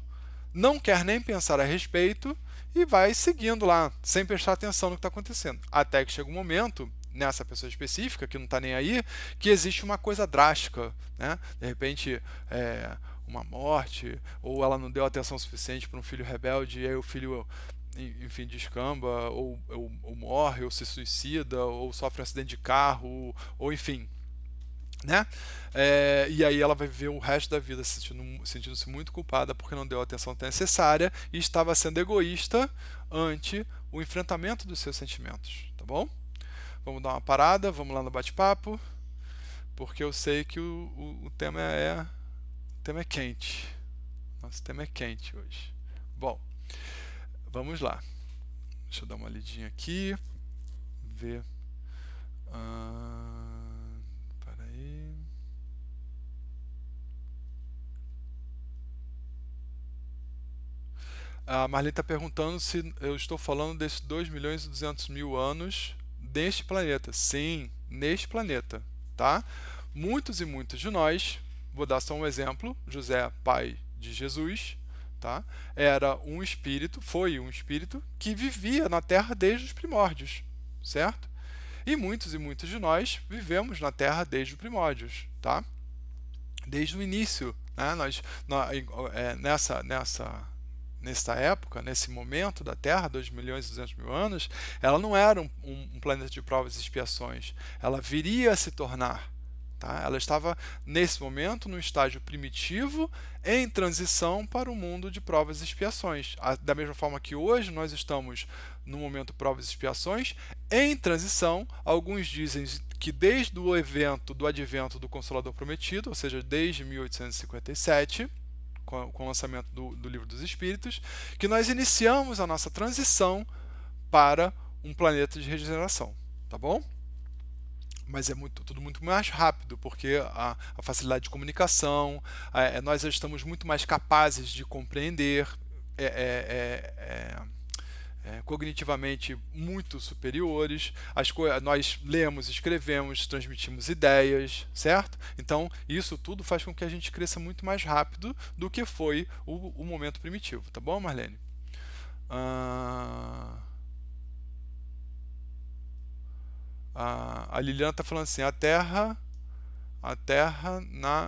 não quer nem pensar a respeito e vai seguindo lá, sem prestar atenção no que está acontecendo. Até que chega um momento, nessa pessoa específica, que não está nem aí, que existe uma coisa drástica, né? De repente, uma morte, ou ela não deu atenção suficiente para um filho rebelde, e aí o filho, enfim, descamba, ou morre, ou se suicida, ou sofre um acidente de carro, ou enfim, né? E aí ela vai viver o resto da vida sentindo-se muito culpada porque não deu a atenção necessária e estava sendo egoísta ante o enfrentamento dos seus sentimentos, tá bom? Vamos dar uma parada, vamos lá no bate-papo, porque eu sei que o tema é quente. Nosso tema é quente hoje. Bom, vamos lá. Deixa eu dar uma lidinha aqui, ver. Peraí. A Marlene está perguntando se eu estou falando desses 2.200.000 anos deste planeta. Sim, neste planeta, tá? Muitos e muitos de nós, vou dar só um exemplo, José, pai de Jesus, tá? Foi um espírito que vivia na Terra desde os primórdios, certo? E muitos de nós vivemos na Terra desde os primórdios, tá? Desde o início, né? Nessa época, nesse momento da Terra, 2.200.000 anos, ela não era um planeta de provas e expiações. Ela viria a se tornar. Tá? Ela estava, nesse momento, num estágio primitivo, em transição para o mundo de provas e expiações. Da mesma forma que hoje nós estamos no momento provas e expiações, em transição, alguns dizem que desde o evento do advento do Consolador Prometido, ou seja, desde 1857, com o lançamento do Livro dos Espíritos, que nós iniciamos a nossa transição para um planeta de regeneração, tá bom? Mas é tudo muito mais rápido, porque a facilidade de comunicação, nós já estamos muito mais capazes de compreender, cognitivamente muito superiores, nós lemos, escrevemos, transmitimos ideias, certo? Então, isso tudo faz com que a gente cresça muito mais rápido do que foi o momento primitivo, tá bom, Marlene? A Liliana está falando assim, a Terra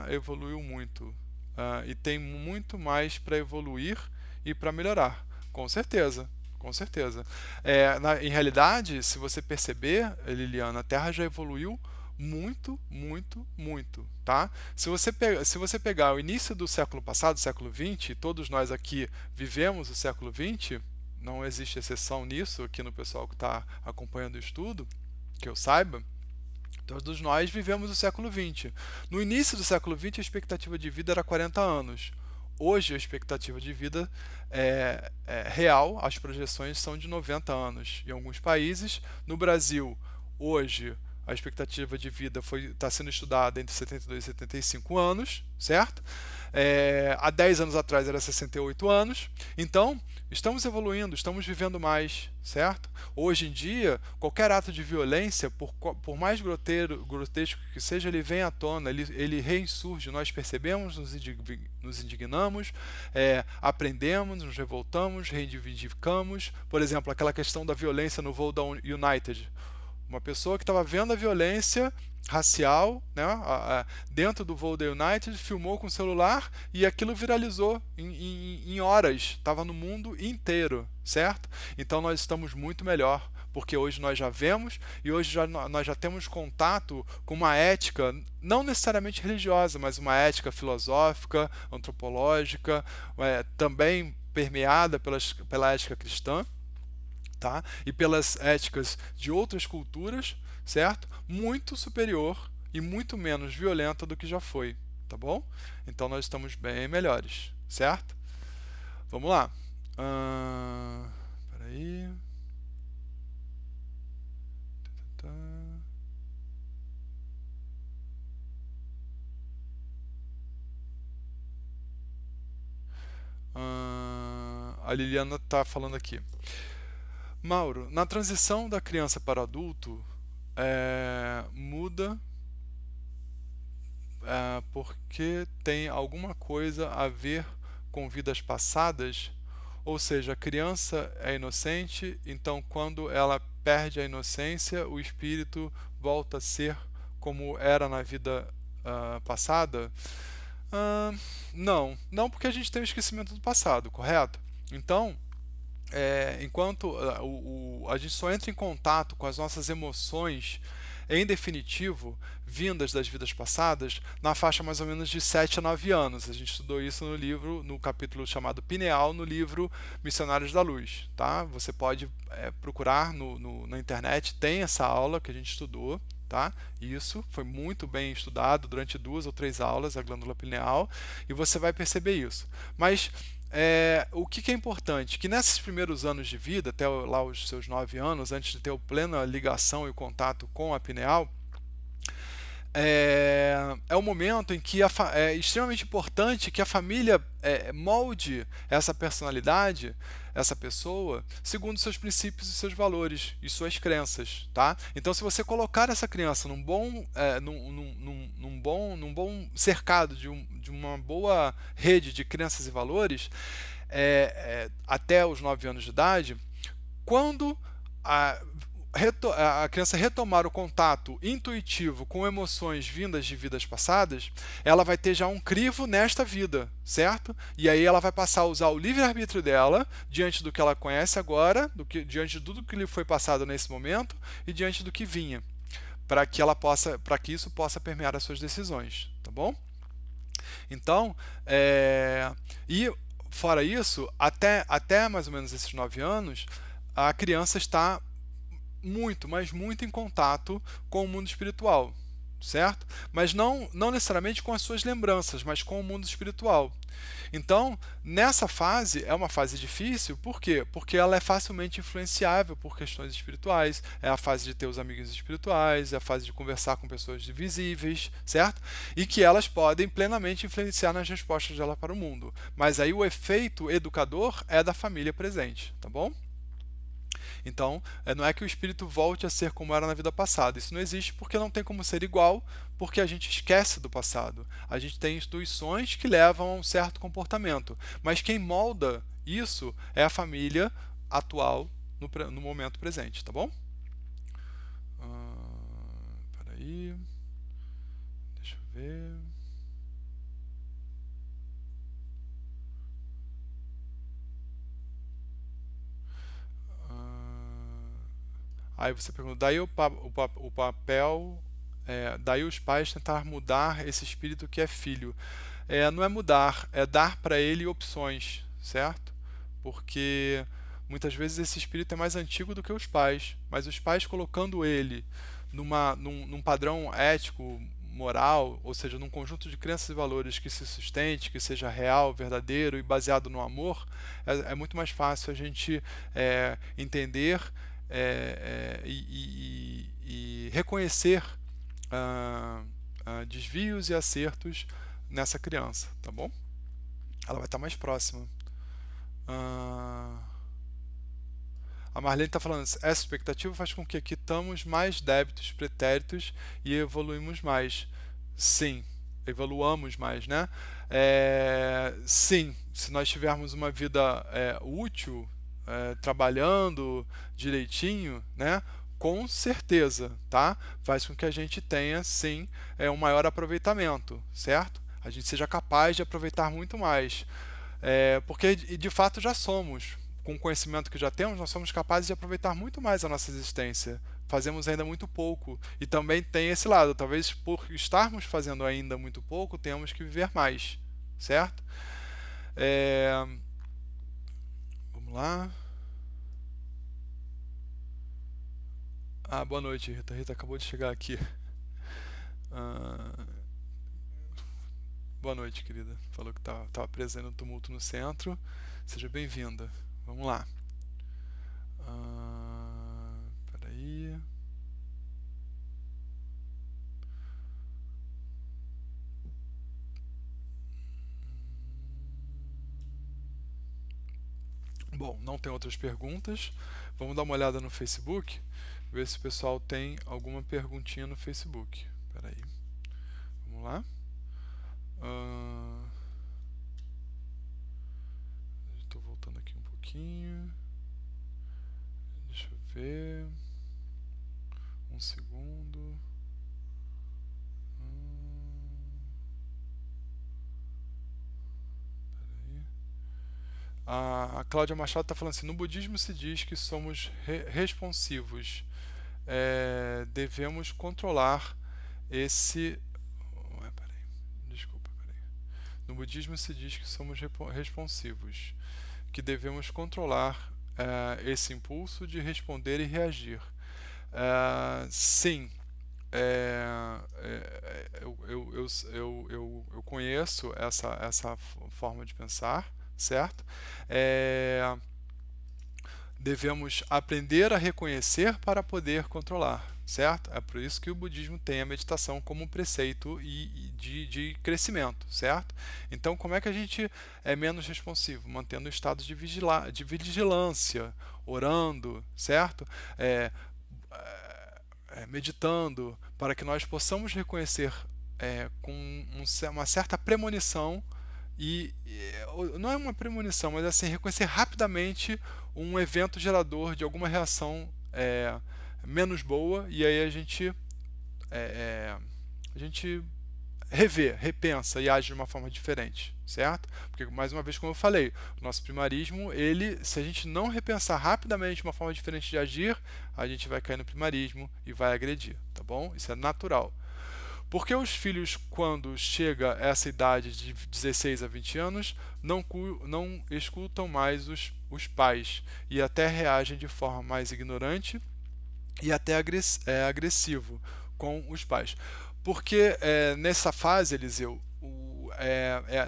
evoluiu muito, e tem muito mais para evoluir e para melhorar, com certeza, Com certeza. Em realidade, se você perceber, Liliana, a Terra já evoluiu muito, muito, muito, tá? Se você pegar o início do século passado, século XX, todos nós aqui vivemos o século XX, não existe exceção nisso aqui no pessoal que está acompanhando o estudo, que eu saiba, todos nós vivemos o século XX. No início do século XX, a expectativa de vida era 40 anos. Hoje, a expectativa de vida é real, as projeções são de 90 anos em alguns países. No Brasil, hoje, a expectativa de vida está sendo estudada entre 72 e 75 anos, certo? Há 10 anos atrás era 68 anos. Então, estamos evoluindo, estamos vivendo mais, certo? Hoje em dia, qualquer ato de violência, por mais grotesco que seja, ele vem à tona, ele reinsurge. Nós percebemos, nos indignamos, aprendemos, nos revoltamos, reivindicamos. Por exemplo, aquela questão da violência no voo da United. Uma pessoa que estava vendo a violência racial, né, dentro do voo da United, filmou com o celular e aquilo viralizou em horas, estava no mundo inteiro, certo? Então nós estamos muito melhor, porque hoje nós já vemos e hoje nós já temos contato com uma ética, não necessariamente religiosa, mas uma ética filosófica, antropológica, também permeada pela ética cristã. Tá? E pelas éticas de outras culturas, certo? Muito superior e muito menos violenta do que já foi, tá bom? Então nós estamos bem melhores, certo? Vamos lá. Peraí. A Liliana está falando aqui. Mauro, na transição da criança para o adulto, muda porque tem alguma coisa a ver com vidas passadas, ou seja, a criança é inocente, então quando ela perde a inocência, o espírito volta a ser como era na vida passada? Não, porque a gente tem o esquecimento do passado, correto? Então, enquanto a gente só entra em contato com as nossas emoções, em definitivo, vindas das vidas passadas, na faixa mais ou menos de 7 a 9 anos. A gente estudou isso no livro, no capítulo chamado Pineal, no livro Missionários da Luz. Tá? Você pode procurar na internet, tem essa aula que a gente estudou. Tá? Isso foi muito bem estudado durante 2 ou 3 aulas, a glândula pineal, e você vai perceber isso. Mas o que é importante? Que nesses primeiros anos de vida, até lá os seus 9 anos, antes de ter a plena ligação e contato com a pineal, é o momento em que é extremamente importante que a família molde essa personalidade, essa pessoa, segundo seus princípios e seus valores e suas crenças, tá? Então, se você colocar essa criança num bom cercado de uma boa rede de crenças e valores, até os 9 anos de idade, quando a criança retomar o contato intuitivo com emoções vindas de vidas passadas, ela vai ter já um crivo nesta vida, certo? E aí ela vai passar a usar o livre-arbítrio dela diante do que ela conhece agora, diante de tudo que lhe foi passado nesse momento e diante do que vinha, para que isso possa permear as suas decisões, tá bom? Então, e fora isso, até mais ou menos esses 9 anos, a criança está muito, mas muito em contato com o mundo espiritual, certo? Mas não necessariamente com as suas lembranças, mas com o mundo espiritual. Então, nessa fase, é uma fase difícil, por quê? Porque ela é facilmente influenciável por questões espirituais, é a fase de ter os amigos espirituais, é a fase de conversar com pessoas invisíveis, certo? E que elas podem plenamente influenciar nas respostas dela para o mundo. Mas aí o efeito educador é da família presente, tá bom? Então, não é que o espírito volte a ser como era na vida passada. Isso não existe porque não tem como ser igual, porque a gente esquece do passado. A gente tem intuições que levam a um certo comportamento. Mas quem molda isso é a família atual no momento presente, tá bom? Peraí. Deixa eu ver. Aí você pergunta, daí o papel, daí os pais tentar mudar esse espírito que é filho. Não é mudar, é dar para ele opções, certo? Porque muitas vezes esse espírito é mais antigo do que os pais, mas os pais colocando ele num padrão ético, moral, ou seja, num conjunto de crenças e valores que se sustente, que seja real, verdadeiro e baseado no amor, é muito mais fácil a gente entender e reconhecer desvios e acertos nessa criança, tá bom? Ela vai estar mais próxima. A Marlene está falando, essa expectativa faz com que quitamos mais débitos pretéritos e evoluímos mais. Sim, evoluamos mais, né? Sim, se nós tivermos uma vida útil, trabalhando direitinho, né? Com certeza, tá? Faz com que a gente tenha, sim, um maior aproveitamento, certo? A gente seja capaz de aproveitar muito mais. Porque de fato já somos. Com o conhecimento que já temos, nós somos capazes de aproveitar muito mais a nossa existência. Fazemos ainda muito pouco. E também tem esse lado, talvez por estarmos fazendo ainda muito pouco, tenhamos que viver mais, certo? Vamos lá. Boa noite, Rita. Rita acabou de chegar aqui. Boa noite, querida. Falou que estava presa no tumulto no centro. Seja bem-vinda. Vamos lá. Peraí. Bom, não tem outras perguntas. Vamos dar uma olhada no Facebook, ver se o pessoal tem alguma perguntinha no Facebook. Espera aí. Vamos lá. Estou voltando aqui um pouquinho. Deixa eu ver. Um segundo. A Cláudia Machado está falando assim, no budismo se diz que somos responsivos, devemos controlar esse... Desculpa, peraí. No budismo se diz que somos responsivos, que devemos controlar esse impulso de responder e reagir. Sim, eu conheço essa forma de pensar, certo? Devemos aprender a reconhecer para poder controlar, certo? É por isso que o budismo tem a meditação como um preceito de crescimento, certo? Então, como é que a gente é menos responsivo? Mantendo o estado de vigilância, orando, certo? Meditando, para que nós possamos reconhecer com uma certa premonição não é uma premonição, mas assim, reconhecer rapidamente um evento gerador de alguma reação menos boa, e aí a gente repensa e age de uma forma diferente, certo? Porque, mais uma vez, como eu falei, o nosso primarismo, se a gente não repensar rapidamente uma forma diferente de agir, a gente vai cair no primarismo e vai agredir, tá bom? Isso é natural. Porque os filhos, quando chega a essa idade de 16 a 20 anos, não escutam mais os pais e até reagem de forma mais ignorante e até agressivo com os pais. Porque nessa fase, Eliseu,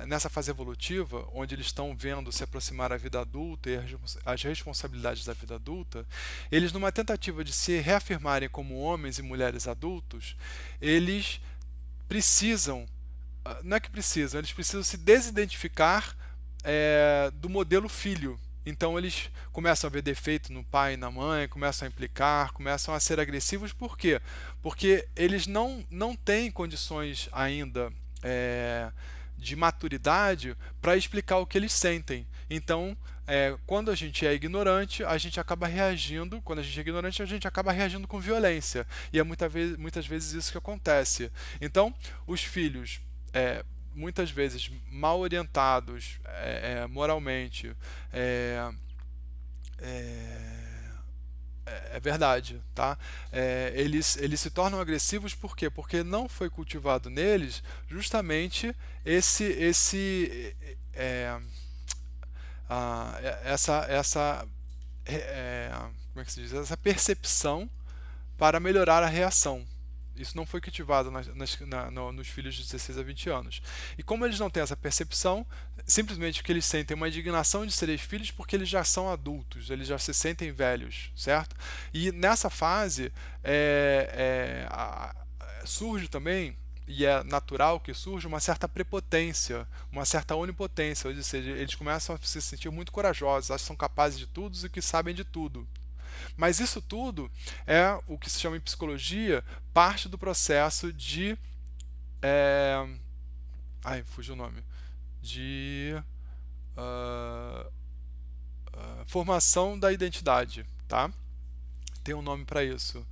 nessa fase evolutiva, onde eles estão vendo se aproximar a vida adulta e as responsabilidades da vida adulta, eles, numa tentativa de se reafirmarem como homens e mulheres adultos, eles precisam, não é que precisam, eles precisam se desidentificar do modelo filho. Então eles começam a ver defeito no pai e na mãe, começam a implicar, começam a ser agressivos. Por quê? Porque eles não têm condições ainda de maturidade para explicar o que eles sentem. Então, quando a gente é ignorante, a gente acaba reagindo. Quando a gente é ignorante, a gente acaba reagindo com violência. E é muitas vezes isso que acontece. Então, os filhos, muitas vezes mal orientados moralmente, É verdade, tá? Eles se tornam agressivos por quê? Porque não foi cultivado neles justamente esse essa como é que se diz? Essa percepção para melhorar a reação. Isso não foi cultivado nos filhos de 16 a 20 anos. E como eles não têm essa percepção, simplesmente porque eles sentem uma indignação de serem filhos porque eles já são adultos, eles já se sentem velhos, certo? E nessa fase surge também, e é natural que surja, uma certa prepotência, uma certa onipotência, ou seja, eles começam a se sentir muito corajosos, acham que são capazes de tudo e que sabem de tudo. Mas isso tudo é o que se chama em psicologia parte do processo de. Ai, fugiu o nome. De formação da identidade, tá? Tem um nome para isso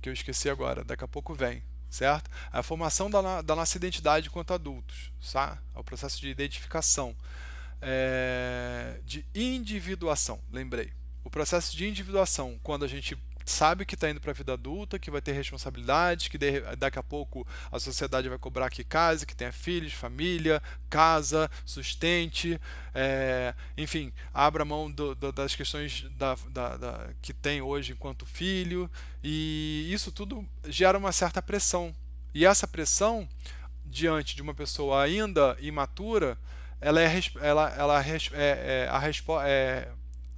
que eu esqueci agora, daqui a pouco vem, certo? A formação da nossa identidade enquanto adultos, tá? É o processo de identificação, de individuação, lembrei. O processo de individuação, quando a gente sabe que está indo para a vida adulta, que vai ter responsabilidades, que daqui a pouco a sociedade vai cobrar que case, que tenha filhos, família, casa, sustente, enfim, abra mão das questões que tem hoje enquanto filho, e isso tudo gera uma certa pressão. E essa pressão, diante de uma pessoa ainda imatura, ela é, a resposta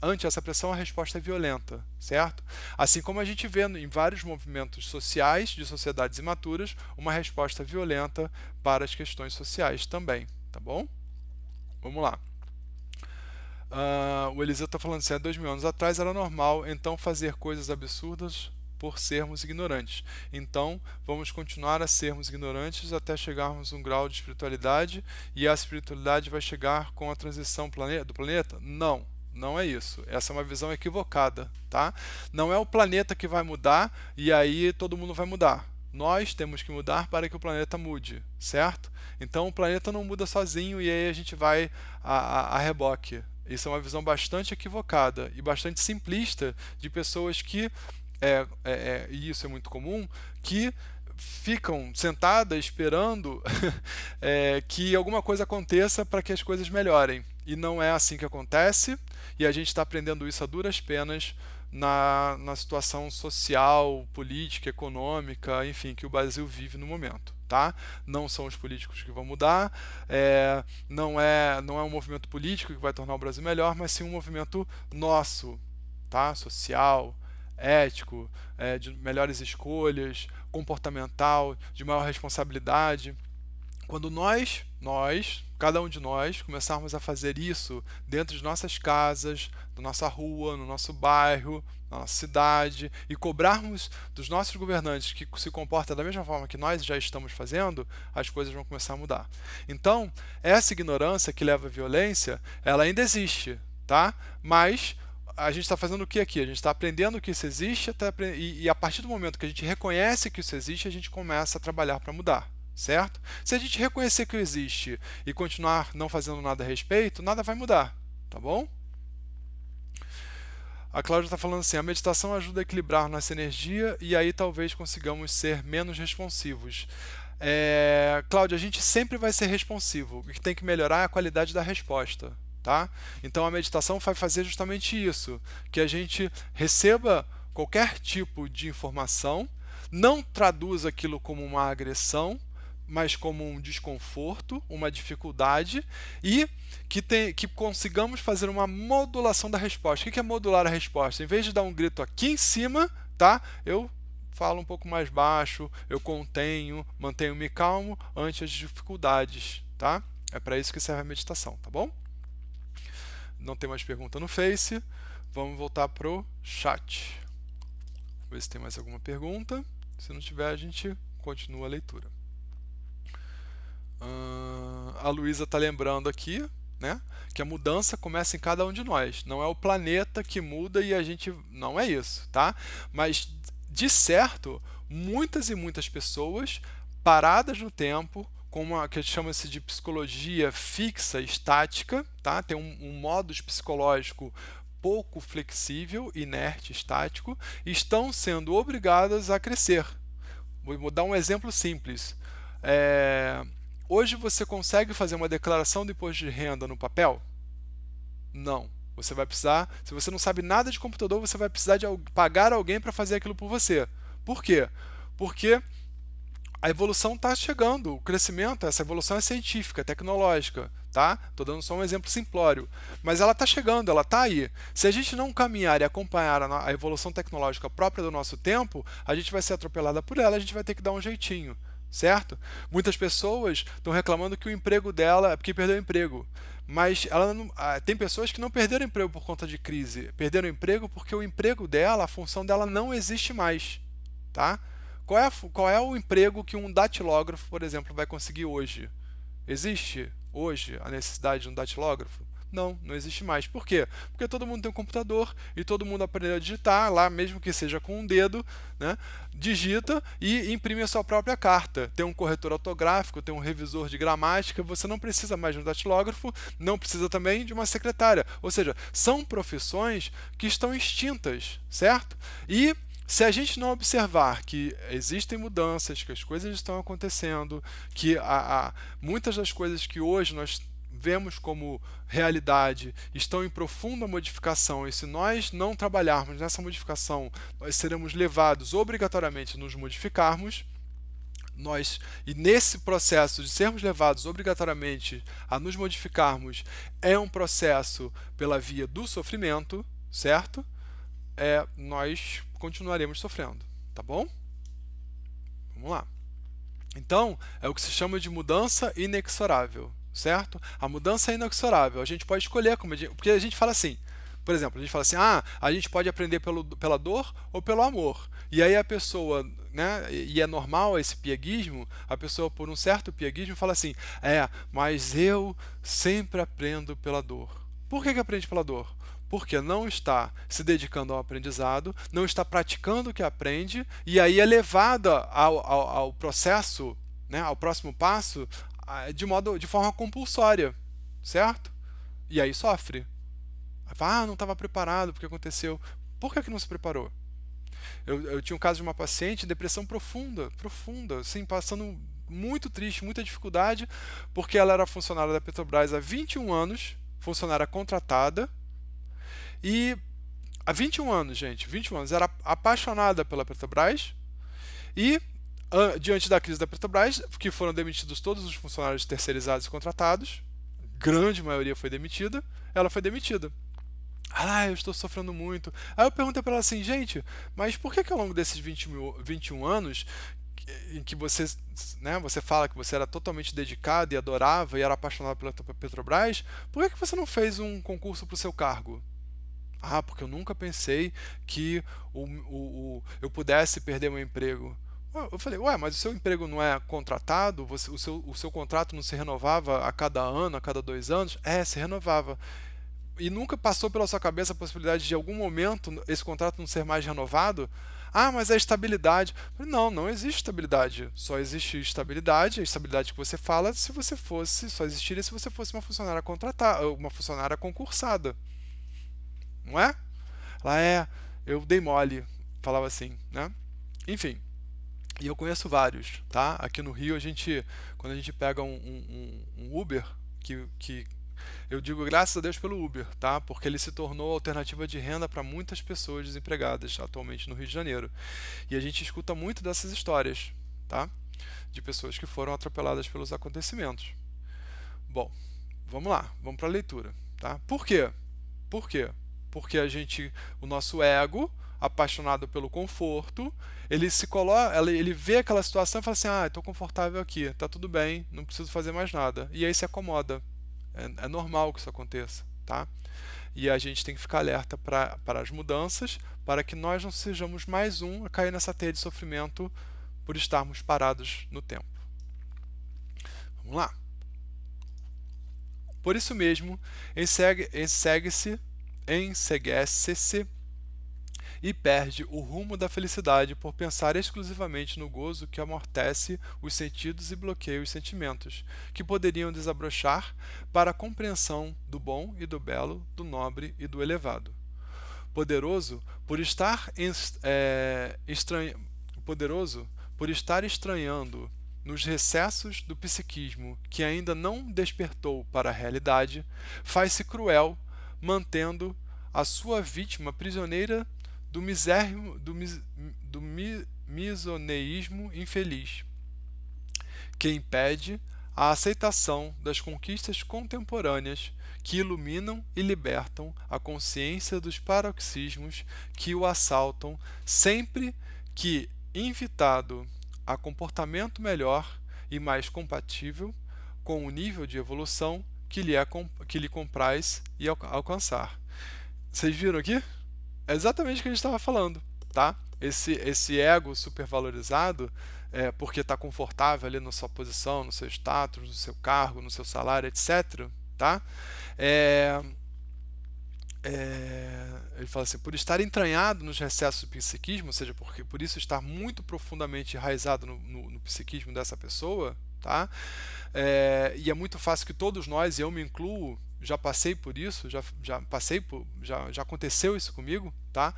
ante essa pressão, a resposta é violenta, certo? Assim como a gente vê em vários movimentos sociais de sociedades imaturas, uma resposta violenta para as questões sociais também, tá bom? Vamos lá. O Eliseu está falando assim, há 2000 anos atrás era normal, então, fazer coisas absurdas por sermos ignorantes. Então, vamos continuar a sermos ignorantes até chegarmos a um grau de espiritualidade, e a espiritualidade vai chegar com a transição do planeta? Não. Não é isso. Essa é uma visão equivocada, tá? Não é o planeta que vai mudar e aí todo mundo vai mudar. Nós temos que mudar para que o planeta mude, certo? Então o planeta não muda sozinho e aí a gente vai a reboque. Isso é uma visão bastante equivocada e bastante simplista de pessoas que, e isso é muito comum, que ficam sentadas esperando que alguma coisa aconteça para que as coisas melhorem. E não é assim que acontece, e a gente está aprendendo isso a duras penas na situação social, política, econômica, enfim, que o Brasil vive no momento. Tá? Não são os políticos que vão mudar, não é um movimento político que vai tornar o Brasil melhor, mas sim um movimento nosso, tá? Social, ético, de melhores escolhas, comportamental, de maior responsabilidade. Quando cada um de nós, começarmos a fazer isso dentro de nossas casas, na nossa rua, no nosso bairro, na nossa cidade, e cobrarmos dos nossos governantes que se comportem da mesma forma que nós já estamos fazendo, as coisas vão começar a mudar. Então, essa ignorância que leva à violência, ela ainda existe, tá? Mas a gente está fazendo o que aqui? A gente está aprendendo que isso existe, e a partir do momento que a gente reconhece que isso existe, a gente começa a trabalhar para mudar. Certo? Se a gente reconhecer que existe e continuar não fazendo nada a respeito, nada vai mudar, tá bom? A Cláudia está falando assim, a meditação ajuda a equilibrar nossa energia e aí talvez consigamos ser menos responsivos. Cláudia, a gente sempre vai ser responsivo, o que tem que melhorar é a qualidade da resposta. Tá? Então a meditação vai fazer justamente isso, que a gente receba qualquer tipo de informação, não traduz aquilo como uma agressão, mas como um desconforto, uma dificuldade, e que consigamos fazer uma modulação da resposta. O que é modular a resposta? Em vez de dar um grito aqui em cima, tá? Eu falo um pouco mais baixo, eu contenho, mantenho-me calmo ante as dificuldades. Tá? É para isso que serve a meditação, tá bom? Não tem mais pergunta no Face. Vamos voltar para o chat. Ver se tem mais alguma pergunta. Se não tiver, a gente continua a leitura. A Luísa está lembrando aqui, né, que a mudança começa em cada um de nós. Não é o planeta que muda e a gente... Não é isso, tá? Mas, de certo, muitas e muitas pessoas paradas no tempo, com uma que chama-se de psicologia fixa, estática, tá? Tem um modus psicológico pouco flexível, inerte, estático, estão sendo obrigadas a crescer. Vou dar um exemplo simples. Hoje você consegue fazer uma declaração de imposto de renda no papel? Não. Você vai precisar, se você não sabe nada de computador, você vai precisar de pagar alguém para fazer aquilo por você. Por quê? Porque a evolução está chegando, o crescimento, essa evolução é científica, tecnológica, tá? Estou dando só um exemplo simplório, mas ela está chegando, ela está aí. Se a gente não caminhar e acompanhar a evolução tecnológica própria do nosso tempo, a gente vai ser atropelada por ela, a gente vai ter que dar um jeitinho, certo? Muitas pessoas estão reclamando que o emprego dela é porque perdeu o emprego, mas ela não, tem pessoas que não perderam emprego por conta de crise, perderam emprego porque o emprego dela, a função dela não existe mais, tá? Qual é o emprego que um datilógrafo, por exemplo, vai conseguir hoje? Existe hoje a necessidade de um datilógrafo? Não, não existe mais. Por quê? Porque todo mundo tem um computador e todo mundo aprendeu a digitar lá, mesmo que seja com um dedo, né? Digita e imprime a sua própria carta. Tem um corretor ortográfico, tem um revisor de gramática, você não precisa mais de um datilógrafo, não precisa também de uma secretária. Ou seja, são profissões que estão extintas, certo? E se a gente não observar que existem mudanças, que as coisas estão acontecendo, que muitas das coisas que hoje nós vemos como realidade estão em profunda modificação, e se nós não trabalharmos nessa modificação, nós seremos levados obrigatoriamente a nos modificarmos. E nesse processo de sermos levados obrigatoriamente a nos modificarmos, é um processo pela via do sofrimento, certo? Nós continuaremos sofrendo, tá bom? Vamos lá. Então, é o que se chama de mudança inexorável, certo? A mudança é inexorável. A gente pode escolher, porque a gente fala assim, por exemplo, a gente fala assim, a gente pode aprender pela dor ou pelo amor. E aí a pessoa, né, e é normal esse pieguismo, a pessoa por um certo pieguismo fala assim, mas eu sempre aprendo pela dor. Por que aprende pela dor? Porque não está se dedicando ao aprendizado, não está praticando o que aprende, e aí é levada ao processo, né, ao próximo passo, de forma compulsória, certo? E aí sofre. Não estava preparado porque aconteceu. Por que não se preparou? Eu tinha um caso de uma paciente, depressão profunda, assim, passando muito triste, muita dificuldade, porque ela era funcionária da Petrobras há 21 anos, funcionária contratada, e há 21 anos, gente, 21 anos, era apaixonada pela Petrobras e, diante da crise da Petrobras, que foram demitidos todos os funcionários terceirizados e contratados, grande maioria foi demitida, ela foi demitida. Eu estou sofrendo muito. Aí eu perguntei para ela assim, gente, mas por que ao longo desses 21 anos em que você, né, você fala que você era totalmente dedicado e adorava e era apaixonado pela Petrobras, por que você não fez um concurso para o seu cargo? Porque eu nunca pensei que eu pudesse perder meu emprego. Eu falei, mas o seu emprego não é contratado? O seu contrato não se renovava a cada ano, a cada 2 anos? Se renovava. E nunca passou pela sua cabeça a possibilidade de, em algum momento, esse contrato não ser mais renovado? Mas a estabilidade. Não existe estabilidade. Só existe estabilidade, a estabilidade que você fala, só existiria se você fosse uma funcionária contratada, uma funcionária concursada. Não é? Eu dei mole, falava assim, né? Enfim, e eu conheço vários, tá? Aqui no Rio, quando a gente pega um Uber, que eu digo graças a Deus pelo Uber, tá? Porque ele se tornou alternativa de renda para muitas pessoas desempregadas atualmente no Rio de Janeiro. E a gente escuta muito dessas histórias, tá? De pessoas que foram atropeladas pelos acontecimentos. Bom, vamos lá, vamos para a leitura, tá? Por quê? Porque o nosso ego, apaixonado pelo conforto, ele se coloca, ele vê aquela situação e fala assim, estou confortável aqui, tá tudo bem, não preciso fazer mais nada. E aí se acomoda. É normal que isso aconteça, tá? E a gente tem que ficar alerta para as mudanças, para que nós não sejamos mais um a cair nessa teia de sofrimento por estarmos parados no tempo. Vamos lá. Por isso mesmo, ensegue-se e perde o rumo da felicidade por pensar exclusivamente no gozo que amortece os sentidos e bloqueia os sentimentos, que poderiam desabrochar para a compreensão do bom e do belo, do nobre e do elevado. poderoso por estar estranhando nos recessos do psiquismo que ainda não despertou para a realidade, faz-se cruel, mantendo a sua vítima prisioneira do misoneísmo infeliz, que impede a aceitação das conquistas contemporâneas que iluminam e libertam a consciência dos paroxismos que o assaltam sempre que invitado a comportamento melhor e mais compatível com o nível de evolução que lhe compraz e alcançar. Vocês viram aqui? É exatamente o que a gente estava falando, tá? Esse ego supervalorizado, porque está confortável ali na sua posição, no seu status, no seu cargo, no seu salário, etc., tá? Ele fala assim, por estar entranhado nos recessos do psiquismo, ou seja, por isso estar muito profundamente enraizado no psiquismo dessa pessoa, tá? E é muito fácil que todos nós, e eu me incluo, já passei por isso, já aconteceu isso comigo, tá?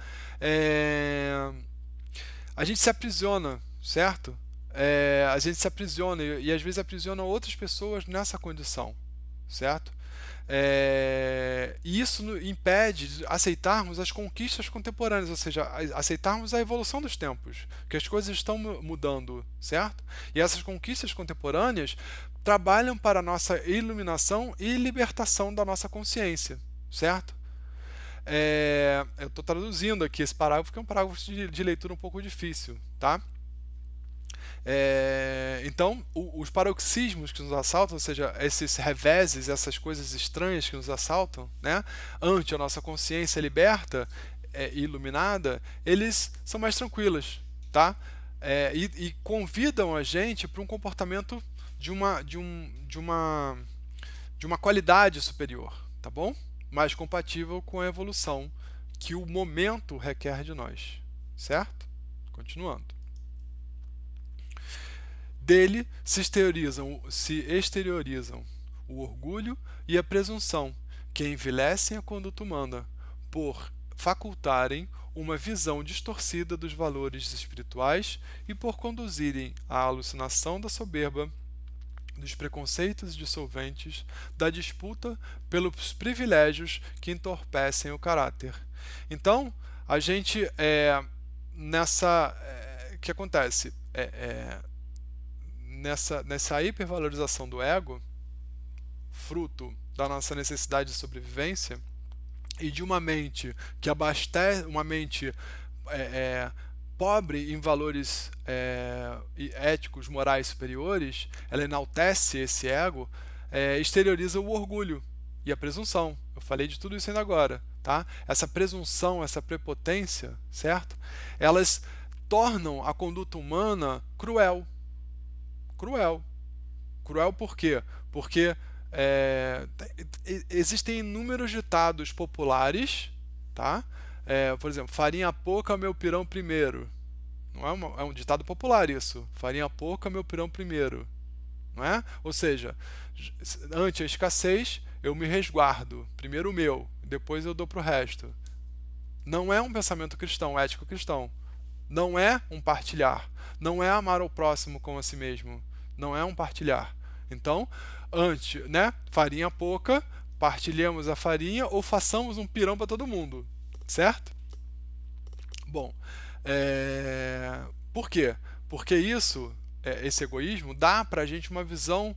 A gente se aprisiona, certo? A gente se aprisiona e às vezes aprisiona outras pessoas nessa condição, certo? E isso impede de aceitarmos as conquistas contemporâneas, ou seja, aceitarmos a evolução dos tempos, que as coisas estão mudando, certo? E essas conquistas contemporâneas trabalham para a nossa iluminação e libertação da nossa consciência, certo? Eu estou traduzindo aqui esse parágrafo, que é um parágrafo de leitura um pouco difícil, tá? Então, os paroxismos que nos assaltam, ou seja, esses reveses, essas coisas estranhas que nos assaltam, né, ante a nossa consciência liberta e iluminada, eles são mais tranquilos, tá? E convidam a gente para um comportamento de uma qualidade superior, tá bom? Mais compatível com a evolução que o momento requer de nós, certo? Continuando. Dele se exteriorizam o orgulho e a presunção, que envilecem a conduta humana, por facultarem uma visão distorcida dos valores espirituais e por conduzirem à alucinação da soberba, dos preconceitos dissolventes, da disputa pelos privilégios que entorpecem o caráter. Então, a gente, o que acontece? Nessa hipervalorização do ego, fruto da nossa necessidade de sobrevivência e de uma mente que abastece, uma mente pobre em valores éticos, morais superiores, ela enaltece esse ego, exterioriza o orgulho e a presunção. Eu falei de tudo isso ainda agora, tá? Essa presunção, essa prepotência, certo? Elas tornam a conduta humana cruel. Cruel por quê? Porque existem inúmeros ditados populares, tá? Por exemplo, farinha pouca, meu pirão primeiro. Não é um ditado popular isso. Farinha pouca, meu pirão primeiro. Não é? Ou seja, ante a escassez, eu me resguardo. Primeiro o meu, depois eu dou para o resto. Não é um pensamento cristão, ético cristão. Não é um partilhar. Não é amar ao próximo como a si mesmo. Não é um partilhar. Então, farinha pouca, partilhemos a farinha ou façamos um pirão para todo mundo. Certo? Bom, por quê? Porque esse egoísmo dá para a gente uma visão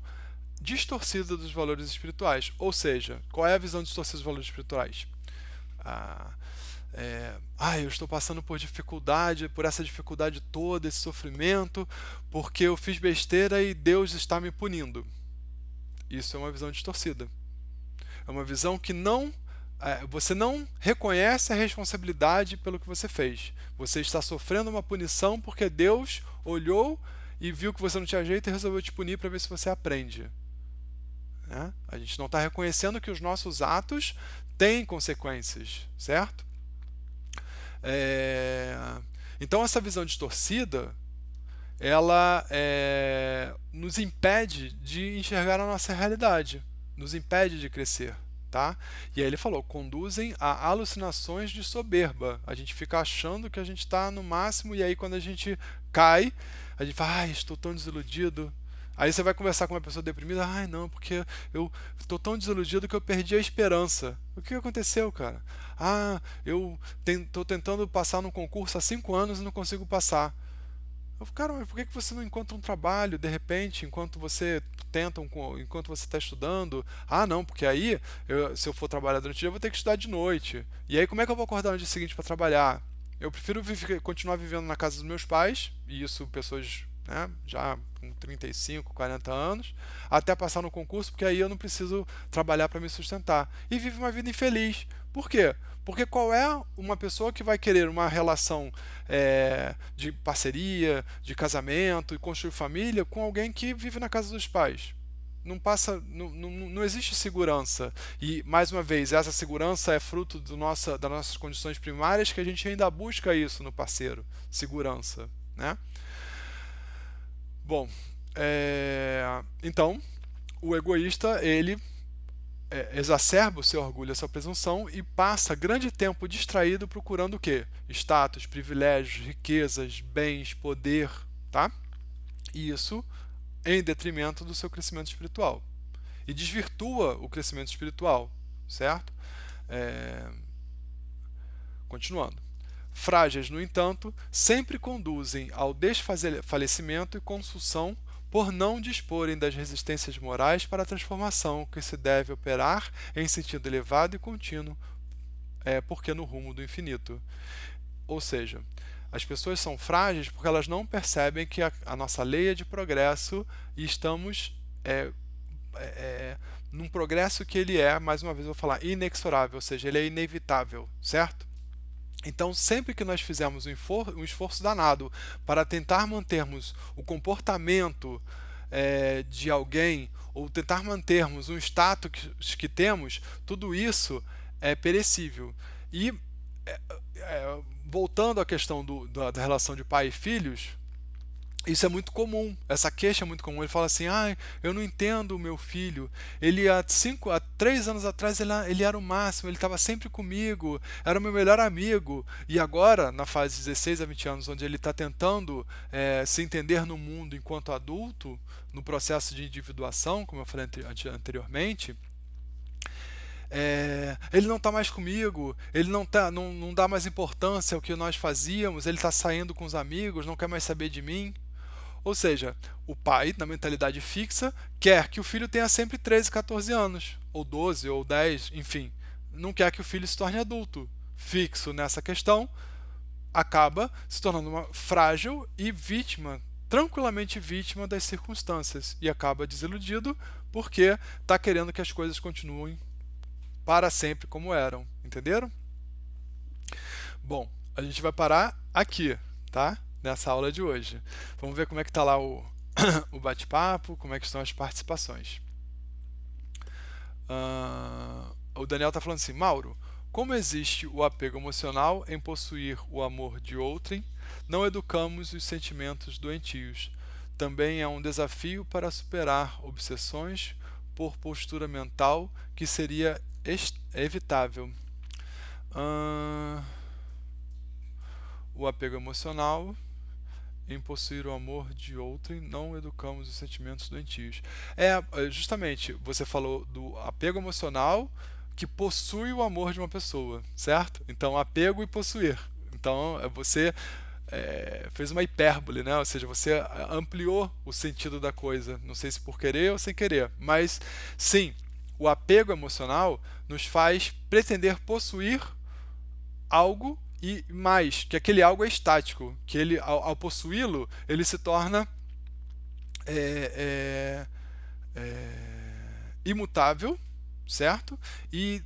distorcida dos valores espirituais. Ou seja, qual é a visão distorcida dos valores espirituais? Eu estou passando por essa dificuldade toda, esse sofrimento, porque eu fiz besteira e Deus está me punindo. Isso é uma visão distorcida. É uma visão que você não reconhece a responsabilidade pelo que você fez. Você está sofrendo uma punição porque Deus olhou e viu que você não tinha jeito e resolveu te punir para ver se você aprende. A gente não está reconhecendo que os nossos atos têm consequências, certo? Então essa visão distorcida, ela nos impede de enxergar a nossa realidade, nos impede de crescer, tá? E aí ele falou, conduzem a alucinações de soberba. A gente fica achando que a gente está no máximo e aí quando a gente cai, a gente fala, ai, estou tão desiludido. Aí você vai conversar com uma pessoa deprimida, ai não, porque eu estou tão desiludido que eu perdi a esperança. O que aconteceu, cara? Ah, eu estou tentando passar num concurso há 5 anos e não consigo passar. Eu falo, cara, mas por que você não encontra um trabalho de repente, enquanto você enquanto você está estudando? Ah, não, porque aí, se eu for trabalhar durante o dia, eu vou ter que estudar de noite. E aí, como é que eu vou acordar no dia seguinte para trabalhar? Eu prefiro continuar vivendo na casa dos meus pais, e isso pessoas, né, já com 35, 40 anos, até passar no concurso, porque aí eu não preciso trabalhar para me sustentar. E vive uma vida infeliz. Por quê? Porque qual é uma pessoa que vai querer uma relação de parceria, de casamento e construir família com alguém que vive na casa dos pais? Não passa, não existe segurança. E, mais uma vez, essa segurança é fruto das nossas condições primárias que a gente ainda busca isso no parceiro. Segurança, né? Bom, então, o egoísta, ele exacerba o seu orgulho, a sua presunção e passa grande tempo distraído procurando o quê? Status, privilégios, riquezas, bens, poder, tá? E isso em detrimento do seu crescimento espiritual. E desvirtua o crescimento espiritual, certo? Continuando. Frágeis, no entanto, sempre conduzem ao desfalecimento e consução por não disporem das resistências morais para a transformação que se deve operar em sentido elevado e contínuo, porque no rumo do infinito. Ou seja, as pessoas são frágeis porque elas não percebem que a nossa lei é de progresso e estamos num progresso que ele mais uma vez eu vou falar, inexorável, ou seja, ele é inevitável, certo? Então, sempre que nós fizermos um esforço danado para tentar mantermos o comportamento de alguém ou tentar mantermos um status que temos, tudo isso é perecível. E voltando à questão da relação de pai e filhos, isso é muito comum, essa queixa é muito comum. Ele fala assim, eu não entendo o meu filho, ele há 3 anos atrás ele era o máximo, ele estava sempre comigo, era o meu melhor amigo, e agora, na fase de 16 a 20 anos, onde ele está tentando se entender no mundo enquanto adulto, no processo de individuação, como eu falei anteriormente, ele não está mais comigo, ele não dá mais importância ao que nós fazíamos, ele está saindo com os amigos, não quer mais saber de mim. Ou seja, o pai, na mentalidade fixa, quer que o filho tenha sempre 13, 14 anos, ou 12, ou 10, enfim. Não quer que o filho se torne adulto. Fixo nessa questão, acaba se tornando frágil e vítima, tranquilamente vítima das circunstâncias. E acaba desiludido porque está querendo que as coisas continuem para sempre como eram. Entenderam? Bom, a gente vai parar aqui, tá? Nessa aula de hoje. Vamos ver como é que está lá o bate-papo, como é que estão as participações. O Daniel está falando assim, Mauro, como existe o apego emocional em possuir o amor de outrem, não educamos os sentimentos doentios. Também é um desafio para superar obsessões por postura mental que seria evitável. O apego emocional em possuir o amor de outrem, não educamos os sentimentos doentios. Justamente, você falou do apego emocional que possui o amor de uma pessoa, certo? Então, apego e possuir. Então, você fez uma hipérbole, né? Ou seja, você ampliou o sentido da coisa. Não sei se por querer ou sem querer, mas sim, o apego emocional nos faz pretender possuir algo e mais, que aquele algo é estático, que ele, ao possuí-lo, ele se torna imutável, certo? E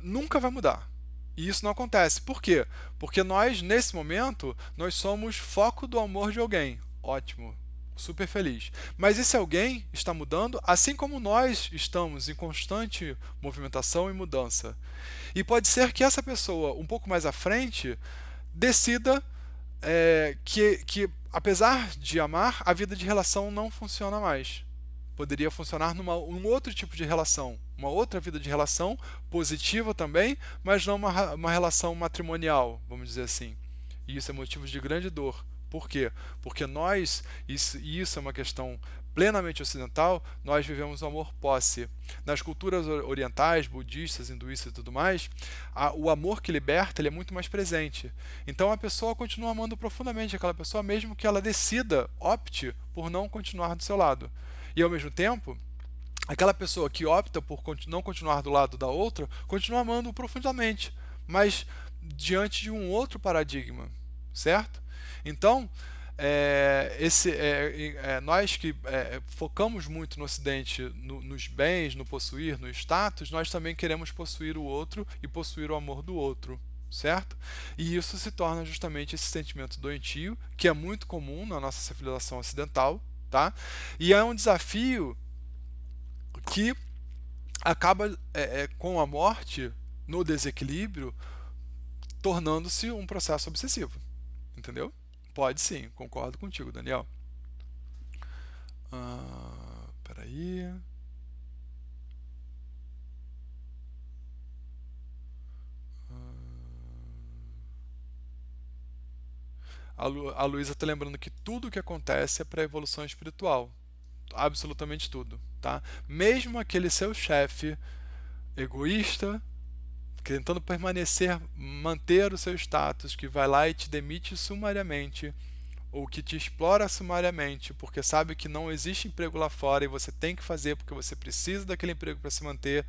nunca vai mudar. E isso não acontece. Por quê? Porque nós, nesse momento, nós somos foco do amor de alguém. Ótimo. Super feliz. Mas esse alguém está mudando, assim como nós estamos em constante movimentação e mudança. E pode ser que essa pessoa, um pouco mais à frente, decida que, apesar de amar, a vida de relação não funciona mais. poderia funcionar num outro tipo de relação, uma outra vida de relação, positiva também, mas não uma relação matrimonial, vamos dizer assim. E isso é motivo de grande dor. Por quê? Porque nós, e isso é uma questão plenamente ocidental, nós vivemos o amor posse. Nas culturas orientais, budistas, hinduístas e tudo mais, o amor que liberta ele é muito mais presente. Então a pessoa continua amando profundamente aquela pessoa, mesmo que ela decida, opte por não continuar do seu lado. E ao mesmo tempo, aquela pessoa que opta por não continuar do lado da outra, continua amando profundamente, mas diante de um outro paradigma, certo? Então, nós que focamos muito no Ocidente, nos bens, no possuir, no status, nós também queremos possuir o outro e possuir o amor do outro, certo? E isso se torna justamente esse sentimento doentio, que é muito comum na nossa civilização ocidental, tá? E é um desafio que acaba com a morte no desequilíbrio, tornando-se um processo obsessivo, entendeu? Pode sim, concordo contigo, Daniel. Peraí. A Luísa está lembrando que tudo o que acontece é para a evolução espiritual. Absolutamente tudo, tá? Mesmo aquele seu chefe egoísta, tentando permanecer, manter o seu status, que vai lá e te demite sumariamente, ou que te explora sumariamente, porque sabe que não existe emprego lá fora e você tem que fazer porque você precisa daquele emprego para se manter,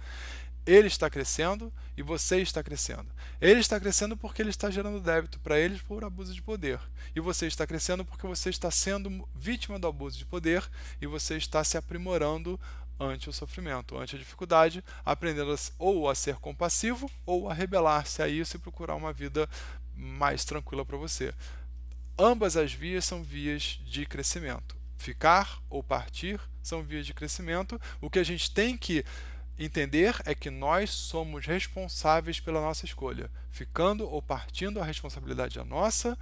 ele está crescendo e você está crescendo. Ele está crescendo porque ele está gerando débito para eles por abuso de poder. E você está crescendo porque você está sendo vítima do abuso de poder e você está se aprimorando ante o sofrimento, ante a dificuldade, aprendendo ou a ser compassivo ou a rebelar-se a isso e procurar uma vida mais tranquila para você. Ambas as vias são vias de crescimento. Ficar ou partir são vias de crescimento. O que a gente tem que entender é que nós somos responsáveis pela nossa escolha. Ficando ou partindo, a responsabilidade é nossa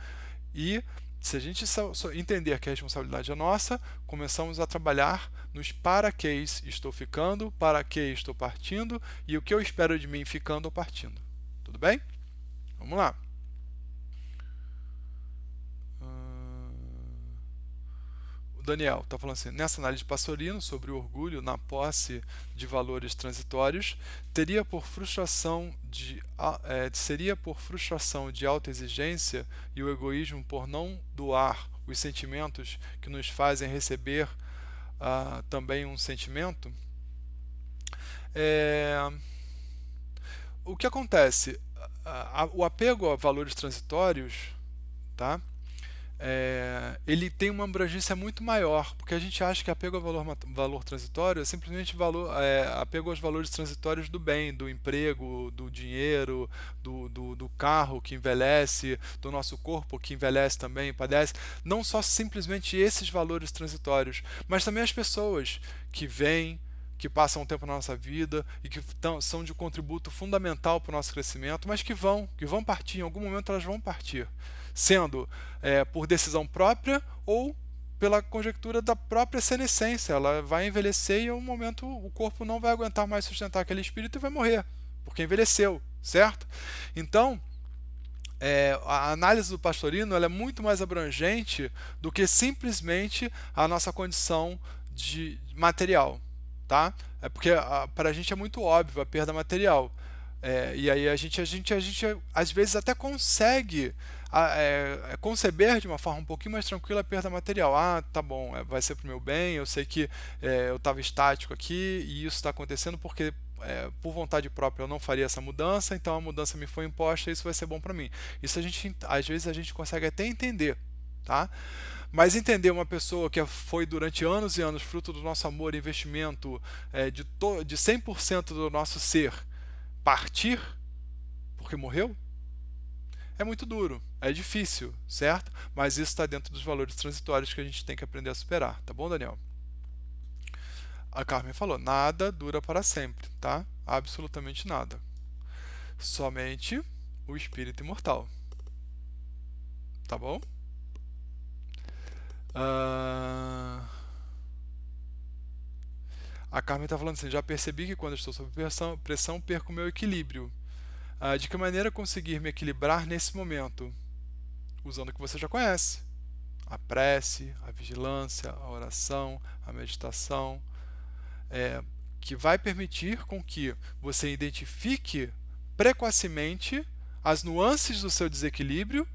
e se a gente entender que a responsabilidade é nossa, começamos a trabalhar nos para que estou ficando, para que estou partindo e o que eu espero de mim ficando ou partindo. Tudo bem? Vamos lá. Daniel está falando assim, nessa análise de Pastorino sobre o orgulho na posse de valores transitórios, seria por frustração de autoexigência e o egoísmo por não doar os sentimentos que nos fazem receber também um sentimento? O que acontece? O apego a valores transitórios, tá? Ele tem uma abrangência muito maior, porque a gente acha que apego a valor transitório é simplesmente apego aos valores transitórios do bem, do emprego, do dinheiro, do carro que envelhece, do nosso corpo que envelhece também, padece. Não só simplesmente esses valores transitórios, mas também as pessoas que vêm, que passam um tempo na nossa vida e que são de contributo fundamental para o nosso crescimento, mas que vão partir, em algum momento elas vão partir, sendo por decisão própria ou pela conjectura da própria senescência. Ela vai envelhecer e em um momento o corpo não vai aguentar mais sustentar aquele espírito e vai morrer, porque envelheceu, certo? Então, a análise do Pastorino ela é muito mais abrangente do que simplesmente a nossa condição de material. Tá? É porque para a gente é muito óbvio a perda material. E aí a gente às vezes até consegue conceber de uma forma um pouquinho mais tranquila a perda material. Tá bom, vai ser para o meu bem, eu sei que eu estava estático aqui e isso está acontecendo porque por vontade própria eu não faria essa mudança, então a mudança me foi imposta e isso vai ser bom para mim. Isso às vezes a gente consegue até entender, tá? Mas entender uma pessoa que foi durante anos e anos fruto do nosso amor e investimento de 100% do nosso ser partir porque morreu é muito duro, é difícil, certo? Mas isso está dentro dos valores transitórios que a gente tem que aprender a superar, tá bom, Daniel? A Carmen falou, nada dura para sempre, tá? Absolutamente nada. Somente o espírito imortal. Tá bom? A Carmen está falando assim, já percebi que quando estou sob pressão perco meu equilíbrio. De que maneira conseguir me equilibrar nesse momento? Usando o que você já conhece. A prece, a vigilância, a oração, a meditação, que vai permitir com que você identifique precocemente as nuances do seu desequilíbrio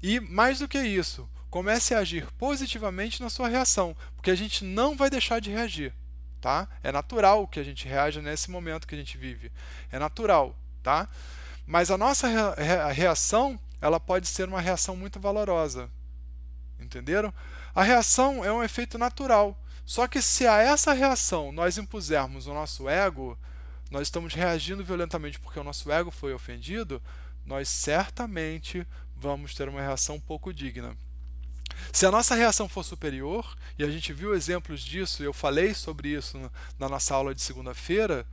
e, mais do que isso, comece a agir positivamente na sua reação, porque a gente não vai deixar de reagir, tá? É natural que a gente reaja nesse momento que a gente vive, é natural, tá? Mas a nossa reação, ela pode ser uma reação muito valorosa, entenderam? A reação é um efeito natural, só que se a essa reação nós impusermos o nosso ego, nós estamos reagindo violentamente porque o nosso ego foi ofendido, nós certamente vamos ter uma reação pouco digna. Se a nossa reação for superior, e a gente viu exemplos disso, eu falei sobre isso na nossa aula de segunda-feira,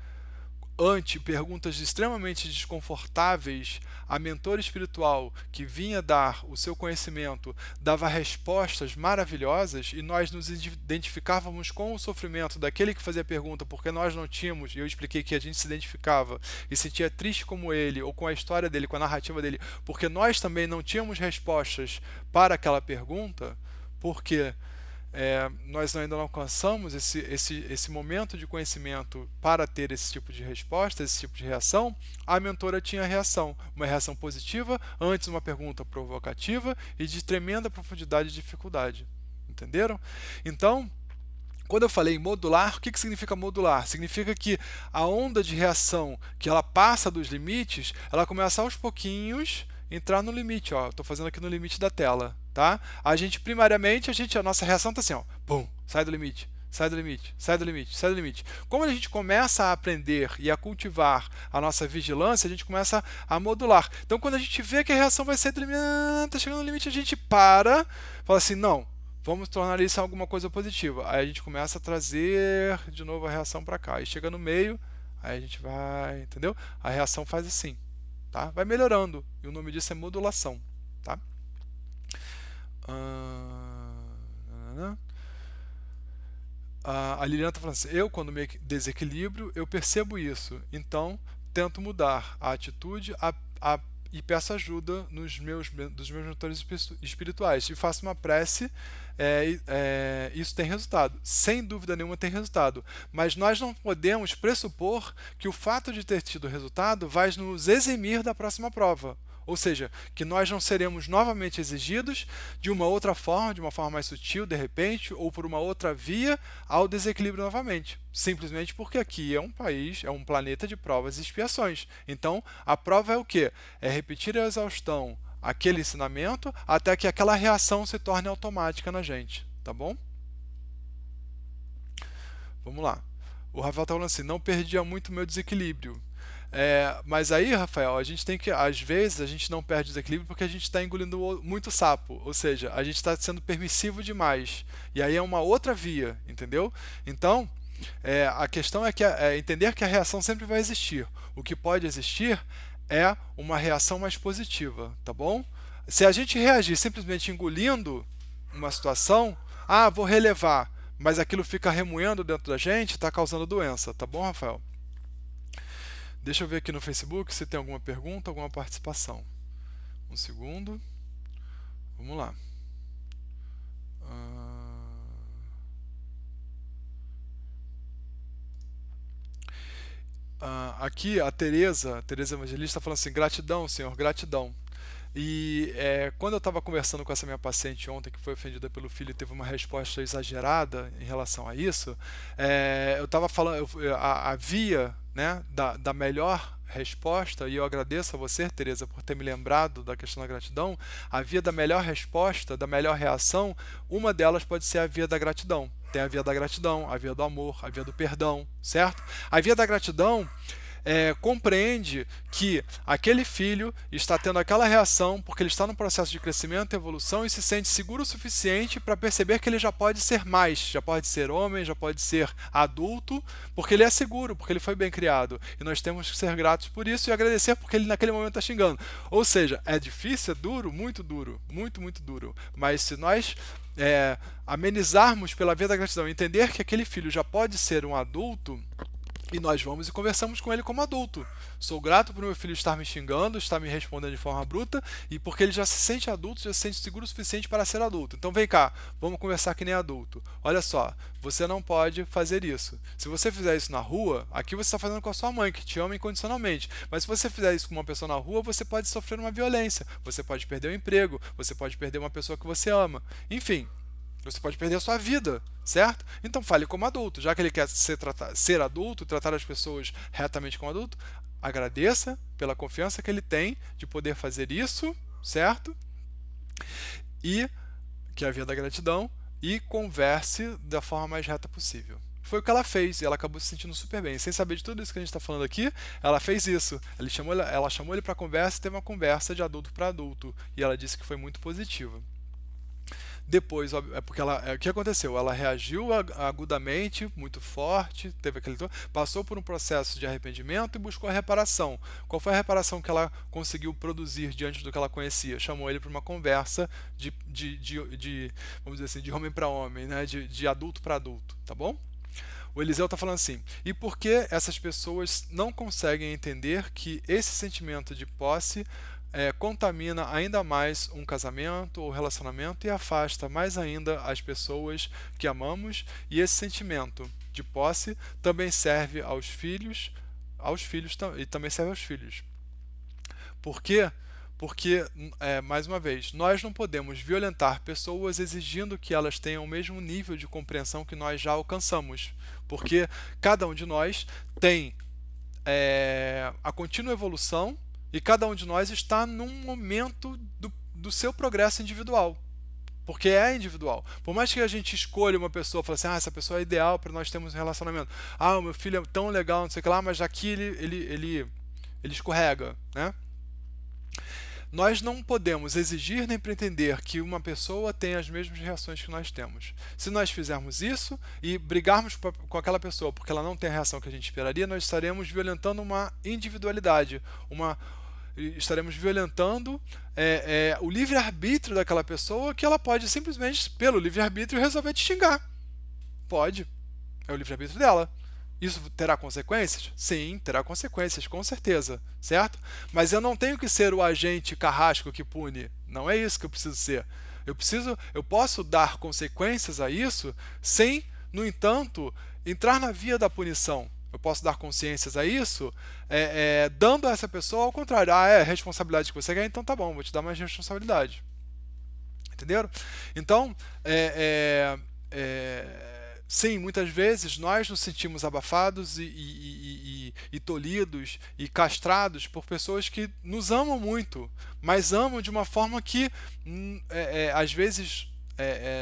ante perguntas extremamente desconfortáveis, a mentora espiritual que vinha dar o seu conhecimento dava respostas maravilhosas e nós nos identificávamos com o sofrimento daquele que fazia a pergunta porque nós não tínhamos, e eu expliquei que a gente se identificava e sentia triste como ele, ou com a história dele, com a narrativa dele, porque nós também não tínhamos respostas para aquela pergunta, porque nós ainda não alcançamos esse momento de conhecimento para ter esse tipo de resposta, esse tipo de reação. A mentora tinha reação, uma reação positiva, antes uma pergunta provocativa e de tremenda profundidade e dificuldade. Entenderam? Então, quando eu falei modular, o que significa modular? Significa que a onda de reação que ela passa dos limites, ela começa aos pouquinhos entrar no limite, ó. Estou fazendo aqui no limite da tela, tá? A gente primariamente, a nossa reação está assim, ó, pum, sai do limite, sai do limite, sai do limite, sai do limite. Como a gente começa a aprender e a cultivar a nossa vigilância, a gente começa a modular. Então, quando a gente vê que a reação vai sair do limite, está chegando no limite, a gente para, fala assim, não, vamos tornar isso alguma coisa positiva. Aí a gente começa a trazer de novo a reação para cá. E chega no meio, aí a gente vai, entendeu? A reação faz assim. Tá? Vai melhorando, e o nome disso é modulação. Tá? A Liliana está falando assim, eu quando me desequilibro, eu percebo isso, então tento mudar a atitude e peço ajuda dos meus mentores espirituais, e faço uma prece, isso tem resultado, sem dúvida nenhuma tem resultado, mas nós não podemos pressupor que o fato de ter tido resultado vai nos eximir da próxima prova. Ou seja, que nós não seremos novamente exigidos de uma outra forma, de uma forma mais sutil, de repente, ou por uma outra via, ao desequilíbrio novamente. Simplesmente porque aqui é um país, é um planeta de provas e expiações. Então, a prova é o quê? É repetir a exaustão aquele ensinamento até que aquela reação se torne automática na gente. Tá bom? Vamos lá. O Rafael está falando assim, não perdia muito meu desequilíbrio. Mas aí, Rafael, a gente tem que, às vezes, a gente não perde o desequilíbrio porque a gente está engolindo muito sapo, ou seja, a gente está sendo permissivo demais. E aí é uma outra via, entendeu? Então, a questão é que entender que a reação sempre vai existir. O que pode existir é uma reação mais positiva, tá bom? Se a gente reagir simplesmente engolindo uma situação, vou relevar, mas aquilo fica remoendo dentro da gente, está causando doença, tá bom, Rafael? Deixa eu ver aqui no Facebook se tem alguma pergunta, alguma participação. Um segundo. Vamos lá. Aqui a Tereza Evangelista está falando assim, gratidão, Senhor, gratidão. E quando eu estava conversando com essa minha paciente ontem, que foi ofendida pelo filho e teve uma resposta exagerada em relação a isso, eu estava falando, a via, né, da melhor resposta, e eu agradeço a você, Tereza, por ter me lembrado da questão da gratidão, a via da melhor resposta, da melhor reação, uma delas pode ser a via da gratidão. Tem a via da gratidão, a via do amor, a via do perdão, certo? A via da gratidão, compreende que aquele filho está tendo aquela reação porque ele está no processo de crescimento e evolução e se sente seguro o suficiente para perceber que ele já pode ser mais, já pode ser homem, já pode ser adulto, porque ele é seguro, porque ele foi bem criado. E nós temos que ser gratos por isso e agradecer porque ele naquele momento está xingando. Ou seja, é difícil, é duro, muito, muito duro. Mas se nós amenizarmos pela via da gratidão, entender que aquele filho já pode ser um adulto, e nós vamos e conversamos com ele como adulto. Sou grato por meu filho estar me xingando, estar me respondendo de forma bruta, e porque ele já se sente adulto, já se sente seguro o suficiente para ser adulto. Então vem cá, vamos conversar que nem adulto. Olha só, você não pode fazer isso. Se você fizer isso na rua, aqui você está fazendo com a sua mãe, que te ama incondicionalmente. Mas se você fizer isso com uma pessoa na rua, você pode sofrer uma violência, você pode perder o emprego, você pode perder uma pessoa que você ama. Enfim, você pode perder a sua vida, certo? Então fale como adulto. Já que ele quer ser adulto, tratar as pessoas retamente como adulto, agradeça pela confiança que ele tem de poder fazer isso, certo? E, que é a via da gratidão, e converse da forma mais reta possível. Foi o que ela fez e ela acabou se sentindo super bem. Sem saber de tudo isso que a gente está falando aqui, ela fez isso. Ela chamou ele para conversa e teve uma conversa de adulto para adulto. E ela disse que foi muito positiva. Depois, porque o que aconteceu? Ela reagiu agudamente, muito forte, passou por um processo de arrependimento e buscou a reparação. Qual foi a reparação que ela conseguiu produzir diante do que ela conhecia? Chamou ele para uma conversa vamos dizer assim, de homem para homem, né? de adulto para adulto, tá bom? O Eliseu está falando assim, e por que essas pessoas não conseguem entender que esse sentimento de posse contamina ainda mais um casamento ou relacionamento e afasta mais ainda as pessoas que amamos, e esse sentimento de posse também serve aos filhos e também serve aos filhos. Por quê? Porque, mais uma vez, nós não podemos violentar pessoas exigindo que elas tenham o mesmo nível de compreensão que nós já alcançamos, porque cada um de nós tem a contínua evolução e cada um de nós está num momento do seu progresso individual. Porque é individual. Por mais que a gente escolha uma pessoa e fale assim, essa pessoa é ideal para nós termos um relacionamento. O meu filho é tão legal, não sei o que lá, mas aqui ele escorrega, né? Nós não podemos exigir nem pretender que uma pessoa tenha as mesmas reações que nós temos. Se nós fizermos isso e brigarmos com aquela pessoa porque ela não tem a reação que a gente esperaria, nós estaremos violentando uma individualidade, estaremos violentando o livre-arbítrio daquela pessoa, que ela pode simplesmente, pelo livre-arbítrio, resolver te xingar. Pode. É o livre-arbítrio dela. Isso terá consequências? Sim, terá consequências, com certeza, certo? Mas eu não tenho que ser o agente carrasco que pune. Não é isso que eu preciso ser. Eu posso dar consequências a isso sem, no entanto, entrar na via da punição. Eu posso dar consciências a isso, dando a essa pessoa ao contrário. É a responsabilidade que você quer, então tá bom, vou te dar mais responsabilidade. Entenderam? Então, sim, muitas vezes nós nos sentimos abafados e tolhidos e castrados por pessoas que nos amam muito, mas amam de uma forma que às vezes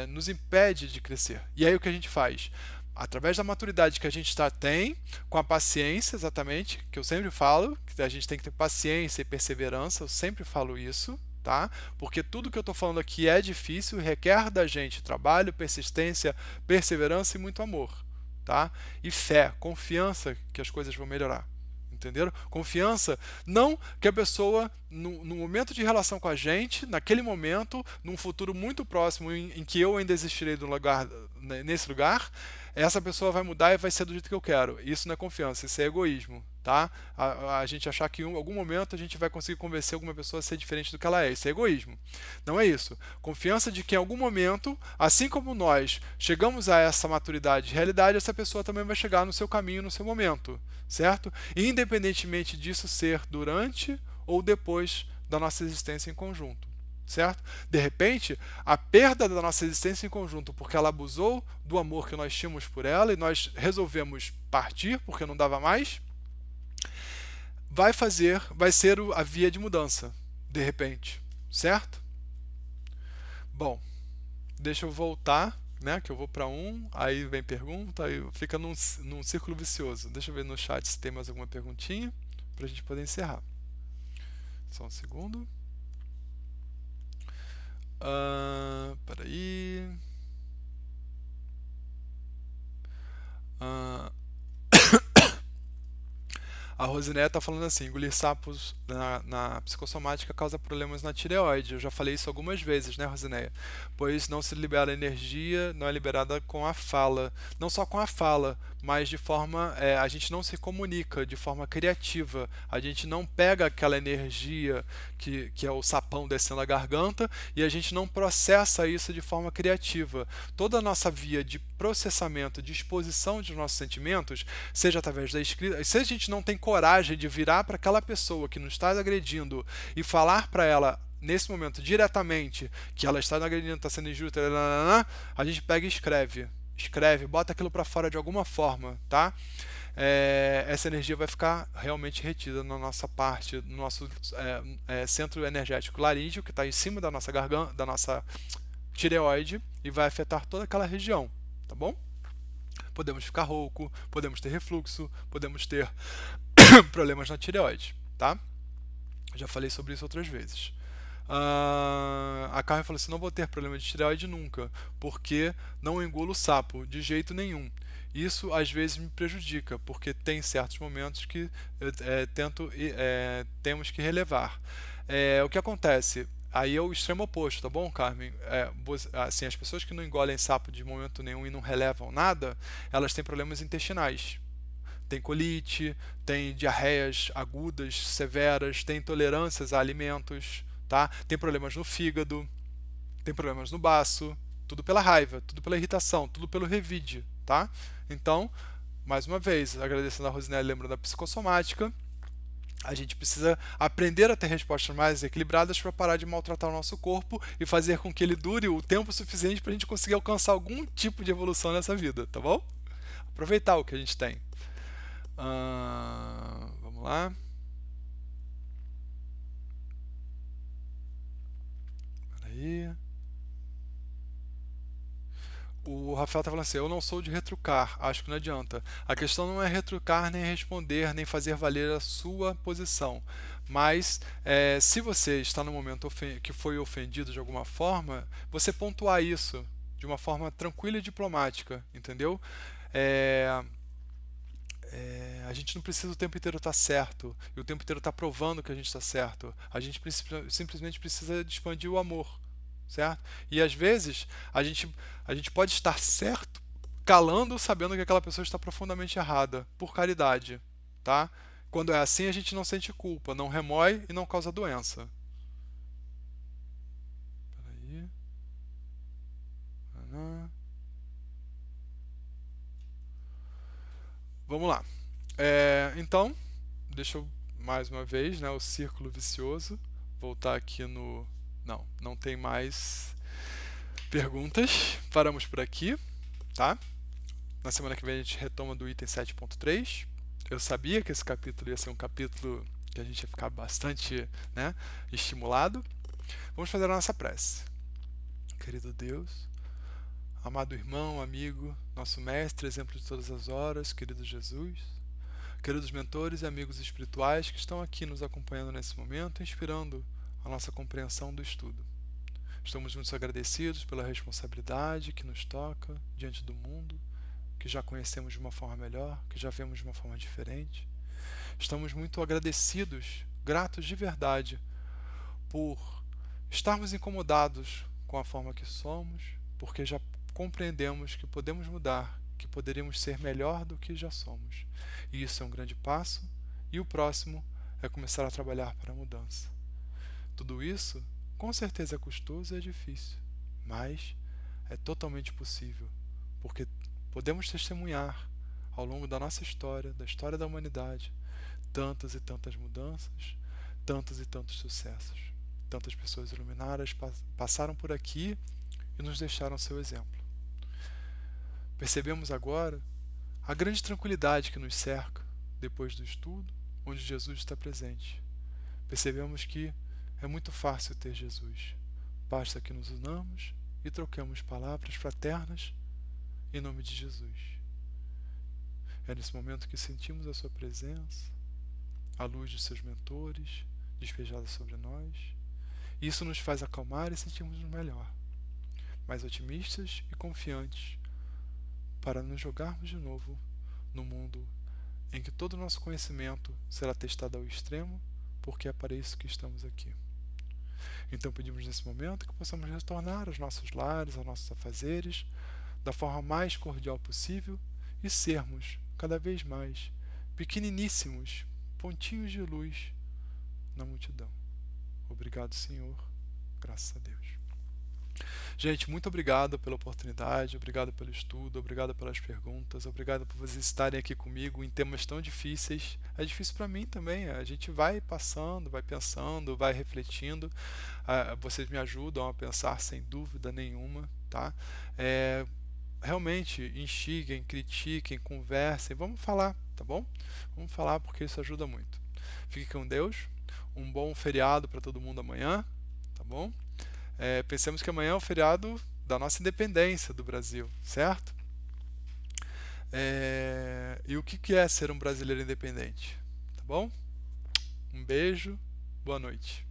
nos impede de crescer. E aí o que a gente faz? Através da maturidade que a gente tem, com a paciência, exatamente, que eu sempre falo, que a gente tem que ter paciência e perseverança, eu sempre falo isso, tá? Porque tudo que eu estou falando aqui é difícil e requer da gente trabalho, persistência, perseverança e muito amor, tá? E fé, confiança que as coisas vão melhorar. Entenderam? Confiança, não que a pessoa, no momento de relação com a gente, naquele momento, num futuro muito próximo, em que eu ainda existirei nesse lugar, essa pessoa vai mudar e vai ser do jeito que eu quero. Isso não é confiança, isso é egoísmo, tá? A gente achar que em algum momento a gente vai conseguir convencer alguma pessoa a ser diferente do que ela é. Isso é egoísmo. Não é isso. Confiança de que em algum momento, assim como nós chegamos a essa maturidade de realidade, essa pessoa também vai chegar no seu caminho, no seu momento, certo? E independentemente disso ser durante ou depois da nossa existência em conjunto. Certo? De repente, a perda da nossa existência em conjunto, porque ela abusou do amor que nós tínhamos por ela e nós resolvemos partir porque não dava mais, vai ser a via de mudança, de repente, certo? Bom, deixa eu voltar, né? Que eu vou para um, aí vem pergunta, aí fica num círculo vicioso. Deixa eu ver no chat se tem mais alguma perguntinha para a gente poder encerrar. Só um segundo. Peraí. A Rosinéia está falando assim: engolir sapos na psicossomática causa problemas na tireoide. Eu já falei isso algumas vezes, né, Rosinéia? Pois não se libera energia, não é liberada com a fala. Não só com a fala, mas de forma. A gente não se comunica de forma criativa. A gente não pega aquela energia que é o sapão descendo a garganta e a gente não processa isso de forma criativa. Toda a nossa via de processamento, de exposição dos nossos sentimentos, seja através da escrita, se a gente não tem coragem de virar para aquela pessoa que nos está agredindo e falar para ela nesse momento diretamente que ela está agredindo, está sendo injusta, a gente pega e escreve, bota aquilo para fora de alguma forma, tá? Essa energia vai ficar realmente retida na nossa parte, no nosso centro energético laríngeo, que está em cima da nossa garganta, da nossa tireoide, e vai afetar toda aquela região, tá bom? Podemos ficar rouco, podemos ter refluxo, podemos ter problemas na tireoide, tá? Já falei sobre isso outras vezes. A Carmen falou assim: não vou ter problema de tireoide nunca, porque não engulo sapo de jeito nenhum. Isso às vezes me prejudica, porque tem certos momentos que temos que relevar. O que acontece? Aí é o extremo oposto, tá bom, Carmen? Assim, as pessoas que não engolem sapo de momento nenhum e não relevam nada, elas têm problemas intestinais. Tem colite, tem diarreias agudas, severas, tem intolerâncias a alimentos, tá? Tem problemas no fígado, tem problemas no baço, tudo pela raiva, tudo pela irritação, tudo pelo revide, tá? Então, mais uma vez, agradecendo a Rosinelli, lembrando da psicossomática, a gente precisa aprender a ter respostas mais equilibradas para parar de maltratar o nosso corpo e fazer com que ele dure o tempo suficiente para a gente conseguir alcançar algum tipo de evolução nessa vida, tá bom? Aproveitar o que a gente tem. Vamos lá. Peraí. O Rafael está falando assim: eu não sou de retrucar, acho que não adianta. A questão não é retrucar, nem responder, nem fazer valer a sua posição. Mas se você está no momento que foi ofendido de alguma forma, você pontuar isso de uma forma tranquila e diplomática, entendeu? A gente não precisa o tempo inteiro estar certo e o tempo inteiro estar provando que a gente está certo. A gente simplesmente precisa de expandir o amor, certo? E às vezes a gente pode estar certo calando, sabendo que aquela pessoa está profundamente errada, por caridade, tá? Quando é assim, a gente não sente culpa, não remói e não causa doença. Peraí. Vamos lá. Então, deixa eu mais uma vez, né, o círculo vicioso. Voltar aqui no... Não tem mais perguntas. Paramos por aqui, tá? Na semana que vem a gente retoma do item 7.3. Eu sabia que esse capítulo ia ser um capítulo que a gente ia ficar bastante, né, estimulado. Vamos fazer a nossa prece. Querido Deus, amado irmão, amigo, nosso mestre, exemplo de todas as horas, querido Jesus, queridos mentores e amigos espirituais que estão aqui nos acompanhando nesse momento, inspirando a nossa compreensão do estudo. Estamos muito agradecidos pela responsabilidade que nos toca diante do mundo, que já conhecemos de uma forma melhor, que já vemos de uma forma diferente. Estamos muito agradecidos, gratos de verdade, por estarmos incomodados com a forma que somos, porque já compreendemos que podemos mudar, que poderíamos ser melhor do que já somos. E isso é um grande passo, e o próximo é começar a trabalhar para a mudança. Tudo isso, com certeza, é custoso e é difícil, mas é totalmente possível, porque podemos testemunhar ao longo da nossa história, da história da humanidade, tantas e tantas mudanças, tantos e tantos sucessos. Tantas pessoas iluminadas passaram por aqui e nos deixaram seu exemplo. Percebemos agora a grande tranquilidade que nos cerca depois do estudo, onde Jesus está presente. Percebemos que é muito fácil ter Jesus. Basta que nos unamos e troquemos palavras fraternas em nome de Jesus. É nesse momento que sentimos a sua presença, a luz de seus mentores despejada sobre nós. Isso nos faz acalmar e sentirmos-nos melhor, mais otimistas e confiantes, para nos jogarmos de novo no mundo em que todo o nosso conhecimento será testado ao extremo, porque é para isso que estamos aqui. Então pedimos nesse momento que possamos retornar aos nossos lares, aos nossos afazeres, da forma mais cordial possível e sermos, cada vez mais, pequeniníssimos pontinhos de luz na multidão. Obrigado, Senhor. Graças a Deus. Gente, muito obrigado pela oportunidade, obrigado pelo estudo, obrigado pelas perguntas, obrigado por vocês estarem aqui comigo em temas tão difíceis. É difícil para mim também, a gente vai passando, vai pensando, vai refletindo. Vocês me ajudam a pensar sem dúvida nenhuma, tá? Realmente instiguem, critiquem, conversem, vamos falar, tá bom? Vamos falar porque isso ajuda muito. Fique com Deus, um bom feriado para todo mundo amanhã, tá bom? Pensemos que amanhã é o feriado da nossa independência do Brasil, certo? E o que é ser um brasileiro independente? Tá bom? Um beijo, boa noite.